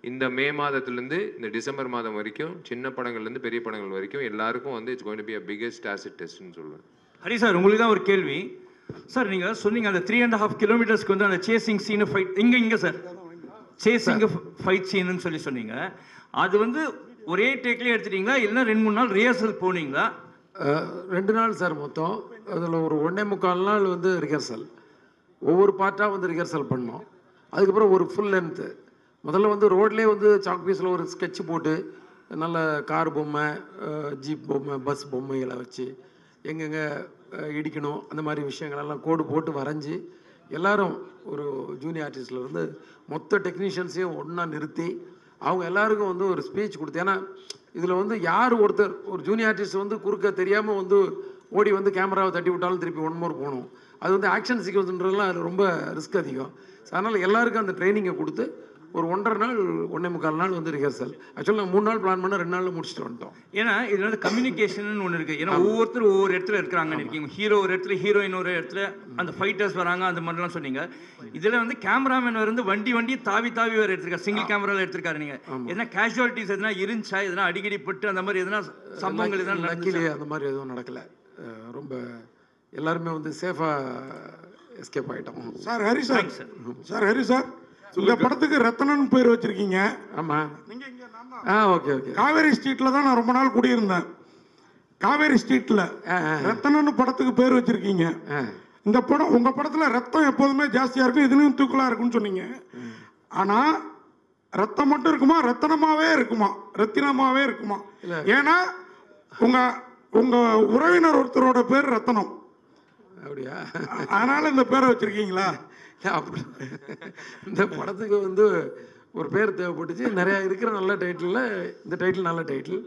இந்த மே மாதத்துலேருந்து இந்த டிசம்பர் மாதம் வரைக்கும் சின்ன படங்கள்லேருந்து பெரிய படங்கள் வரைக்கும் எல்லாருக்கும் வந்து it's going to be a biggest acid டெஸ்ட்னு சொல்லுவேன். ஹரி சார், உங்களுக்கு தான் ஒரு கேள்வி சார். நீங்கள் சொன்னீங்க அந்த 3.5 கிலோமீட்டர்ஸ்க்கு வந்து அந்த சேசிங் சீனு ஃபைட் இங்கே சார் சேசிங் ஃபைட் சீனுன்னு சொல்லி சொன்னீங்க. அது வந்து ஒரே டேக்லேயே எடுத்துட்டீங்களா இல்லைன்னா 2-3 நாள் ரிஹர்சல் போனீங்களா? 2 நாள் சார் மொத்தம். அதில் ஒரு 1.25 நாள் வந்து ரிஹர்சல், ஒவ்வொரு பார்ட்டாக வந்து ரிஹர்சல் பண்ணோம். அதுக்கப்புறம் ஒரு ஃபுல் லென்த்து. முதல்ல வந்து ரோட்லேயே வந்து சாக் பீஸில் ஒரு ஸ்கெட்ச் போட்டு நல்ல கார் பொம்மை, ஜீப் பொம்மை, பஸ் பொம்மைகளை வச்சு எங்கெங்கே இடிக்கணும் அந்த மாதிரி விஷயங்களெல்லாம் கோடு போட்டு வரைஞ்சி எல்லோரும் ஒரு ஜூனியர் ஆர்டிஸ்ட்லேருந்து மொத்த டெக்னீஷியன்ஸையும் ஒன்றா நிறுத்தி அவங்க எல்லாருக்கும் வந்து ஒரு ஸ்பீச் கொடுத்து. ஏன்னா இதில் வந்து யார் ஒருத்தர் ஒரு ஜூனியர் ஆர்டிஸ்ட் வந்து குறுக்க தெரியாமல் வந்து ஓடி வந்து கேமராவை தட்டி விட்டாலும் திருப்பி 1 மோர் போகணும். அது வந்து ஆக்ஷன் சீக்வன்ஸ்ன்றதுலாம் அது ரொம்ப ரிஸ்க் அதிகம். அதனால் எல்லாருக்கும் அந்த ட்ரைனிங்கை கொடுத்து ஒரு 1.5 நாள் 1.25 நாள் வந்து ரிஹர்சல். ஆக்சுவலாக நான் 3 நாள் பிளான் பண்ண 2 நாளில் முடிச்சுட்டு வந்துட்டோம். ஏன்னா இதில் வந்து கம்யூனிகேஷன் ஒன்று இருக்குது. ஏன்னா ஒவ்வொருத்தரும் ஒவ்வொரு இடத்துல இருக்கிறாங்கன்னு இருக்கீங்க. ஹீரோ ஒரு இடத்துல, ஹீரோயின் ஒரு இடத்துல, அந்த ஃபைட்டர்ஸ் வராங்க, அந்த மாதிரிலாம் சொன்னீங்க. இதில் வந்து கேமராமேன் வந்து வண்டி தாவி வேறு எடுத்திருக்காரு, சிங்கிள் கேமராவில் எடுத்திருக்காரு. நீங்கள் எதனா கேஷுவாலிட்டிஸ் எதனா இருந்துச்சா? எதனா அடிக்கடி பட்டு அந்த மாதிரி எதனா சம்பவங்கள் எதனா நடக்கலையே? அந்த மாதிரி எதுவும் நடக்கலை. ரொம்ப எல்லாருமே வந்து சேஃபாக எஸ்கேப் ஆகிட்டோம். Sir Hari sir, Hari sir, இந்த படத்துக்கு ரத்னன் பேர் வச்சிருக்கீங்க. ஆமாம். நீங்கள் இங்கே ஓகே காவேரி ஸ்ட்ரீட்டில் தான் நான் ரொம்ப நாள் குடியிருந்தேன். காவேரி ஸ்ட்ரீட்டில் ரத்னன் படத்துக்கு பேர் வச்சிருக்கீங்க. இந்த படம் உங்கள் படத்தில் ரத்தம் எப்போதுமே ஜாஸ்தியாக இருக்கும், இதுலேயும் தூக்கலாக இருக்குன்னு சொன்னீங்க. ஆனால் ரத்தம் மட்டும் இருக்குமா, ரத்தனமாகவே இருக்குமா, ரத்தினமாகவே இருக்குமா? ஏன்னா உங்கள் உறவினர் ஒருத்தரோட பேர் ரத்தனம். அப்படியா? அதனால் இந்த பேரை வச்சுருக்கீங்களா? அப்படி இந்த படத்துக்கு வந்து ஒரு பேர் தேவைப்பட்டுச்சு. நிறையா இருக்கிற நல்ல டைட்டிலில் இந்த டைட்டில் நல்ல டைட்டில்.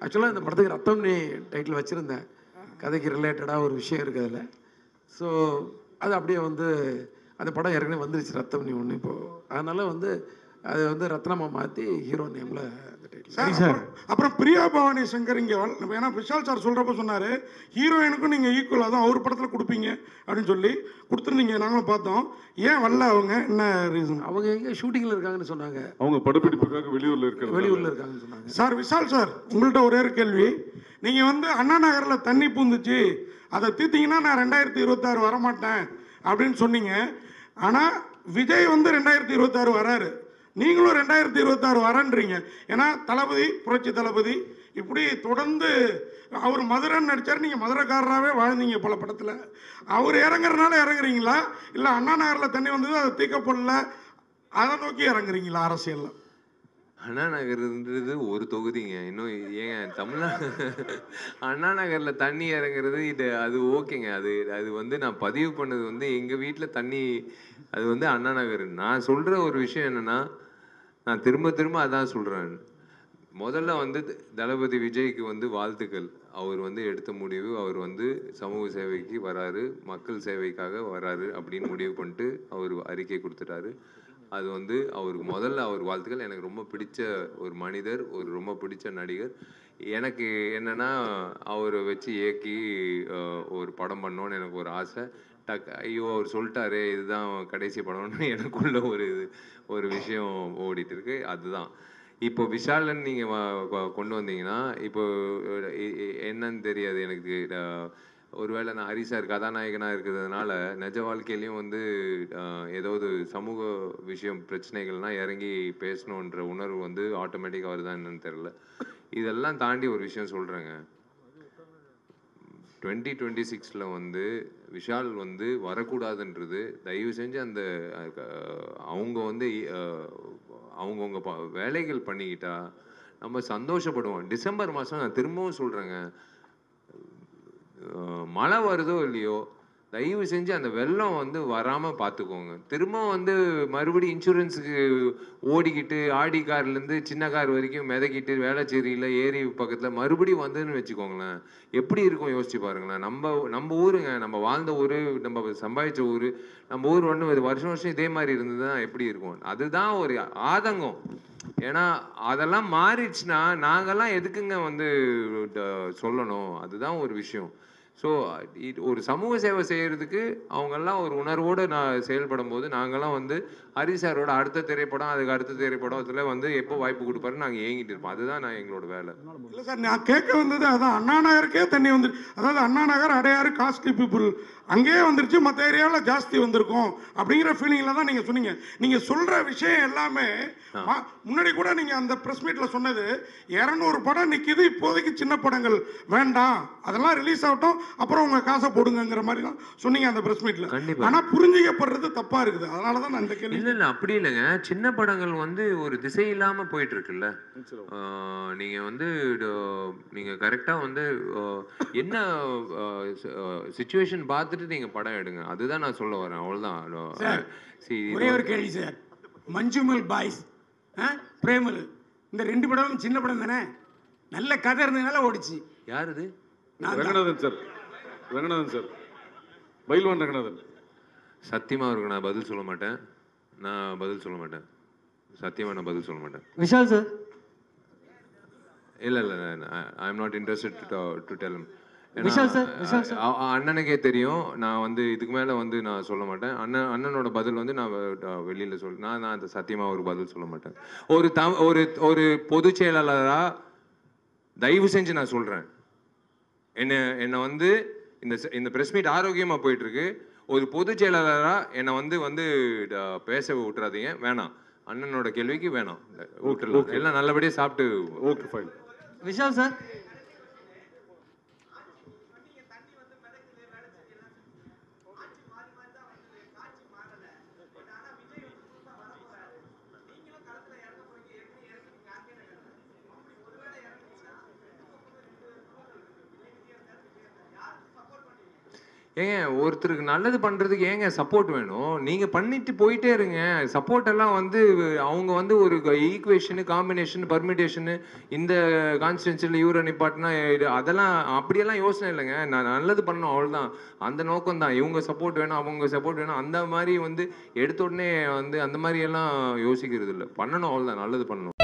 ஆக்சுவலாக இந்த படத்துக்கு ரத்தம்னி டைட்டில் வச்சுருந்தேன். கதைக்கு ரிலேட்டடாக ஒரு விஷயம் இருக்குது அதில். ஸோ அது அப்படியே வந்து அந்த படம் ஏற்கனவே வந்துருச்சு ரத்தம்னி ஒன்று இப்போது. அதனால் வந்து அதை வந்து ரத்னமாக மாற்றி ஹீரோ நேமில் அந்த டைட்டில். அப்புறம் பிரியா பவானி சங்கர் இங்கே ஏன்னா விஷால் சார் சொல்கிறப்ப சொன்னார் ஹீரோயினுக்கும் நீங்கள் ஈக்குவலாக தான் அவர் படத்தில் கொடுப்பீங்க அப்படின்னு சொல்லி கொடுத்துருந்தீங்க. நாங்களும் பார்த்தோம். ஏன் வரல அவங்க? என்ன ரீசன்? அவங்க எங்கே ஷூட்டிங்கில் இருக்காங்கன்னு சொன்னாங்க. அவங்க படப்பிடிப்புக்காக வெளியூரில் இருக்காங்கன்னு சொன்னாங்க. சார் விஷால் சார், உங்கள்கிட்ட ஒரே ஒரு கேள்வி. நீங்கள் வந்து அண்ணா நகரில் தண்ணி பூந்துச்சு, அதை தீர்த்தீங்கன்னா நான் 2026 வரமாட்டேன் அப்படின்னு சொன்னீங்க. ஆனால் விஜய் வந்து 2026 வராரு, நீங்களும் 2026 வரன்றீங்க. ஏன்னா தளபதி, புரட்சி தளபதி இப்படி தொடர்ந்து அவர் மதுரைன்னு நடித்தார், நீங்கள் மதுரைக்காரராகவே வாழ்ந்தீங்க பல படத்தில். அவர் இறங்குறதுனால இறங்குறீங்களா, இல்லை அண்ணா நகரில் தண்ணி வந்தது அதை தீர்க்கப்படல அதை நோக்கி இறங்குறீங்களா அரசியலில்? அண்ணா நகர்ன்றது ஒரு தொகுதிங்க. இன்னும் ஏங்க தமிழ்நாடு அண்ணா நகரில் தண்ணி இறங்குறது அது ஓகேங்க. அது வந்து நான் பதிவு பண்ணது வந்து எங்கள் வீட்டில் தண்ணி அது வந்து அண்ணா நகர். நான் சொல்கிற ஒரு விஷயம் என்னென்னா, நான் திரும்ப அதான் சொல்கிறேன். முதல்ல வந்து தளபதி விஜய்க்கு வந்து வாழ்த்துக்கள். அவர் வந்து எடுத்த முடிவு, அவர் வந்து சமூக சேவைக்கு வராரு, மக்கள் சேவைக்காக வராரு அப்படின்னு முடிவு பண்ணிட்டு அவர் அறிக்கை கொடுத்துட்டாரு. அது வந்து அவருக்கு முதல்ல அவர் வாழ்த்துக்கள். எனக்கு ரொம்ப பிடிச்ச ஒரு மனிதர், ஒரு ரொம்ப பிடிச்ச நடிகர். எனக்கு என்னென்னா அவரை வச்சு இயக்கி ஒரு படம் பண்ணோன்னு எனக்கு ஒரு ஆசை. ஐயோ அவர் சொல்லிட்டாரு இதுதான் கடைசி படம்னு எனக்குள்ள ஒரு விஷயம் ஓடிட்டு இருக்கு. அதுதான் இப்போ விஷாலன் நீங்கள் கொண்டு வந்தீங்கன்னா இப்போ என்னன்னு தெரியாது எனக்கு. ஒருவேளை நான் ஹரி சார் கதாநாயகனாக இருக்கிறதுனால நிஜ வாழ்க்கையிலையும் வந்து ஏதாவது சமூக விஷயம் பிரச்சனைகள்னால் இறங்கி பேசணுன்ற உணர்வு வந்து ஆட்டோமேட்டிக்காக வருதா என்னன்னு தெரில. இதெல்லாம் தாண்டி ஒரு விஷயம் சொல்கிறேங்க. 2026 வந்து விஷால் வந்து வரக்கூடாதுன்றது தயவு செஞ்சு அந்த அவங்க வந்து அவங்கவுங்க வேலைகள் பண்ணிக்கிட்டா நம்ம சந்தோஷப்படுவோம். டிசம்பர் மாதம் நான் திரும்பவும் சொல்கிறேங்க, மழை வருதோ இல்லையோ தயவு செஞ்சு அந்த வெள்ளம் வந்து வராமல் பார்த்துக்கோங்க. திரும்பவும் வந்து மறுபடியும் இன்சூரன்ஸுக்கு ஓடிக்கிட்டு ஆடி கார்லேருந்து சின்ன கார் வரைக்கும் மிதக்கிட்டு வேளச்சேரியில் ஏரி பக்கத்தில் மறுபடியும் வந்துன்னு வச்சுக்கோங்களேன், எப்படி இருக்கும் யோசிச்சு பாருங்களேன். நம்ம ஊருங்க, நம்ம வாழ்ந்த ஊர், நம்ம சம்பாதிச்ச ஊர், நம்ம ஊர் ஒன்று வருஷம் வருஷம் இதே மாதிரி இருந்ததுன்னா எப்படி இருக்கும்? அதுதான் ஒரு ஆதங்கம். ஏன்னா அதெல்லாம் மாறிடுச்சுன்னா நாங்கள்லாம் எதுக்குங்க வந்து சொல்லணும்? அதுதான் ஒரு விஷயம். ஸோ ஒரு சமூக சேவை செய்கிறதுக்கு அவங்கெல்லாம் ஒரு உணர்வோடு நான் செயல்படும் போது நாங்கள்லாம் வந்து ஹரி சாரோட அடுத்த திரைப்படம், அதுக்கு அடுத்த திரைப்படம் அதில் வந்து எப்போ வாய்ப்பு கொடுப்பாருன்னு நாங்கள் ஏங்கிட்டு இருப்போம். அதுதான் நான் எங்களோட வேலை. இல்லை சார், நான் கேட்க வந்தது அதான், அண்ணா நகருக்கே தண்ணி வந்து, அதாவது அண்ணா நகர் அடையாறு காஸ்ட்லி பீப்புள் அங்கேயே வந்துருச்சு, மற்ற ஏரியாவில் ஜாஸ்தி வந்திருக்கும் அப்படிங்கிற ஃபீலிங்கில் தான் நீங்கள் சொன்னீங்க. நீங்கள் சொல்கிற விஷயம் எல்லாமே முன்னாடி கூட நீங்கள் அந்த ப்ரெஸ் மீட்டில் சொன்னது 200 படம் நிற்கிது இப்போதைக்கு, சின்ன படங்கள் வேண்டாம், அதெல்லாம் ரிலீஸ் ஆகட்டும், அப்புறம் உங்கள் காசை போடுங்கிற மாதிரி தான் சொன்னீங்க அந்த ப்ரெஸ் மீட்டில். கண்டிப்பாக. ஆனால் புரிஞ்சிக்கப்படுறது தப்பாக இருக்குது, அதனால தான் நான் இந்த கேள்வி. இல்லை அப்படி இல்லைங்க, சின்ன படங்கள் வந்து ஒரு திசை இல்லாமல் போயிட்டு இருக்குல்ல. நீங்கள் வந்து நீங்கள் கரெக்டாக வந்து என்ன சுச்சுவேஷன் பார்த்துட்டு நீங்கள் படம் எடுங்க, அதுதான் நான் சொல்ல வரேன். அவ்வளோதான். ஒரே ஒரு கேள்வி சார், மஞ்சுமல் பாய்ஸ், பிரேமல், இந்த 2 படமும் சின்ன படம் தானே, நல்ல கதை இருந்ததுனால ஓடிச்சு. யார் இது? ரங்கநாதன் சார். ரங்கநாதன் சார், பைல்வான் ரங்கநாதன். சத்தியமாக அவருக்கு நான் பதில் சொல்ல மாட்டேன். சத்தியமாக நான் பதில் சொல்ல மாட்டேன். விஷால் சார். இல்லை I am not interested to tell him. அண்ணனுக்கே தெரியும், நான் வந்து இதுக்கு மேலே வந்து நான் சொல்ல மாட்டேன். அண்ணனோட பதில் வந்து நான் வெளியில் நான் அந்த சத்தியமாக ஒரு பதில் சொல்ல மாட்டேன். ஒரு பொதுச் செயலாளராக தயவு செஞ்சு நான் சொல்கிறேன், என்னை வந்து இந்த ப்ரெஸ் மீட் ஆரோக்கியமாக போயிட்டுருக்கு, ஒரு பொதுச் செயலாளராக என்னை வந்து பேச விட்டுறாதீங்க. வேணாம், அண்ணனோட கேள்விக்கு வேணாம், விட்டுருலாம். எல்லாம் நல்லபடியாக சாப்பிட்டு. Okay fine. விஷால் சார். ஏங்க ஒருத்தருக்கு நல்லது பண்ணுறதுக்கு ஏங்க சப்போர்ட் வேணும்? நீங்கள் பண்ணிட்டு போயிட்டே இருங்க. சப்போர்ட் எல்லாம் வந்து அவங்க வந்து ஒரு ஈக்குவேஷனு, காம்பினேஷன், பர்மிடேஷனு, இந்த கான்ஸ்டிடென்சியில் இவரை நிப்பாட்டினா அதெல்லாம் அப்படியெல்லாம் யோசனை இல்லைங்க. நான் நல்லது பண்ணணும், அவ்வளோதான். அந்த நோக்கம் தான். இவங்க சப்போர்ட் வேணும், அவங்க சப்போர்ட் வேணும், அந்த மாதிரி வந்து எடுத்த உடனே வந்து அந்த மாதிரி எல்லாம் யோசிக்கிறது இல்லை. பண்ணணும், அவ்வளோதான். நல்லது பண்ணணும்.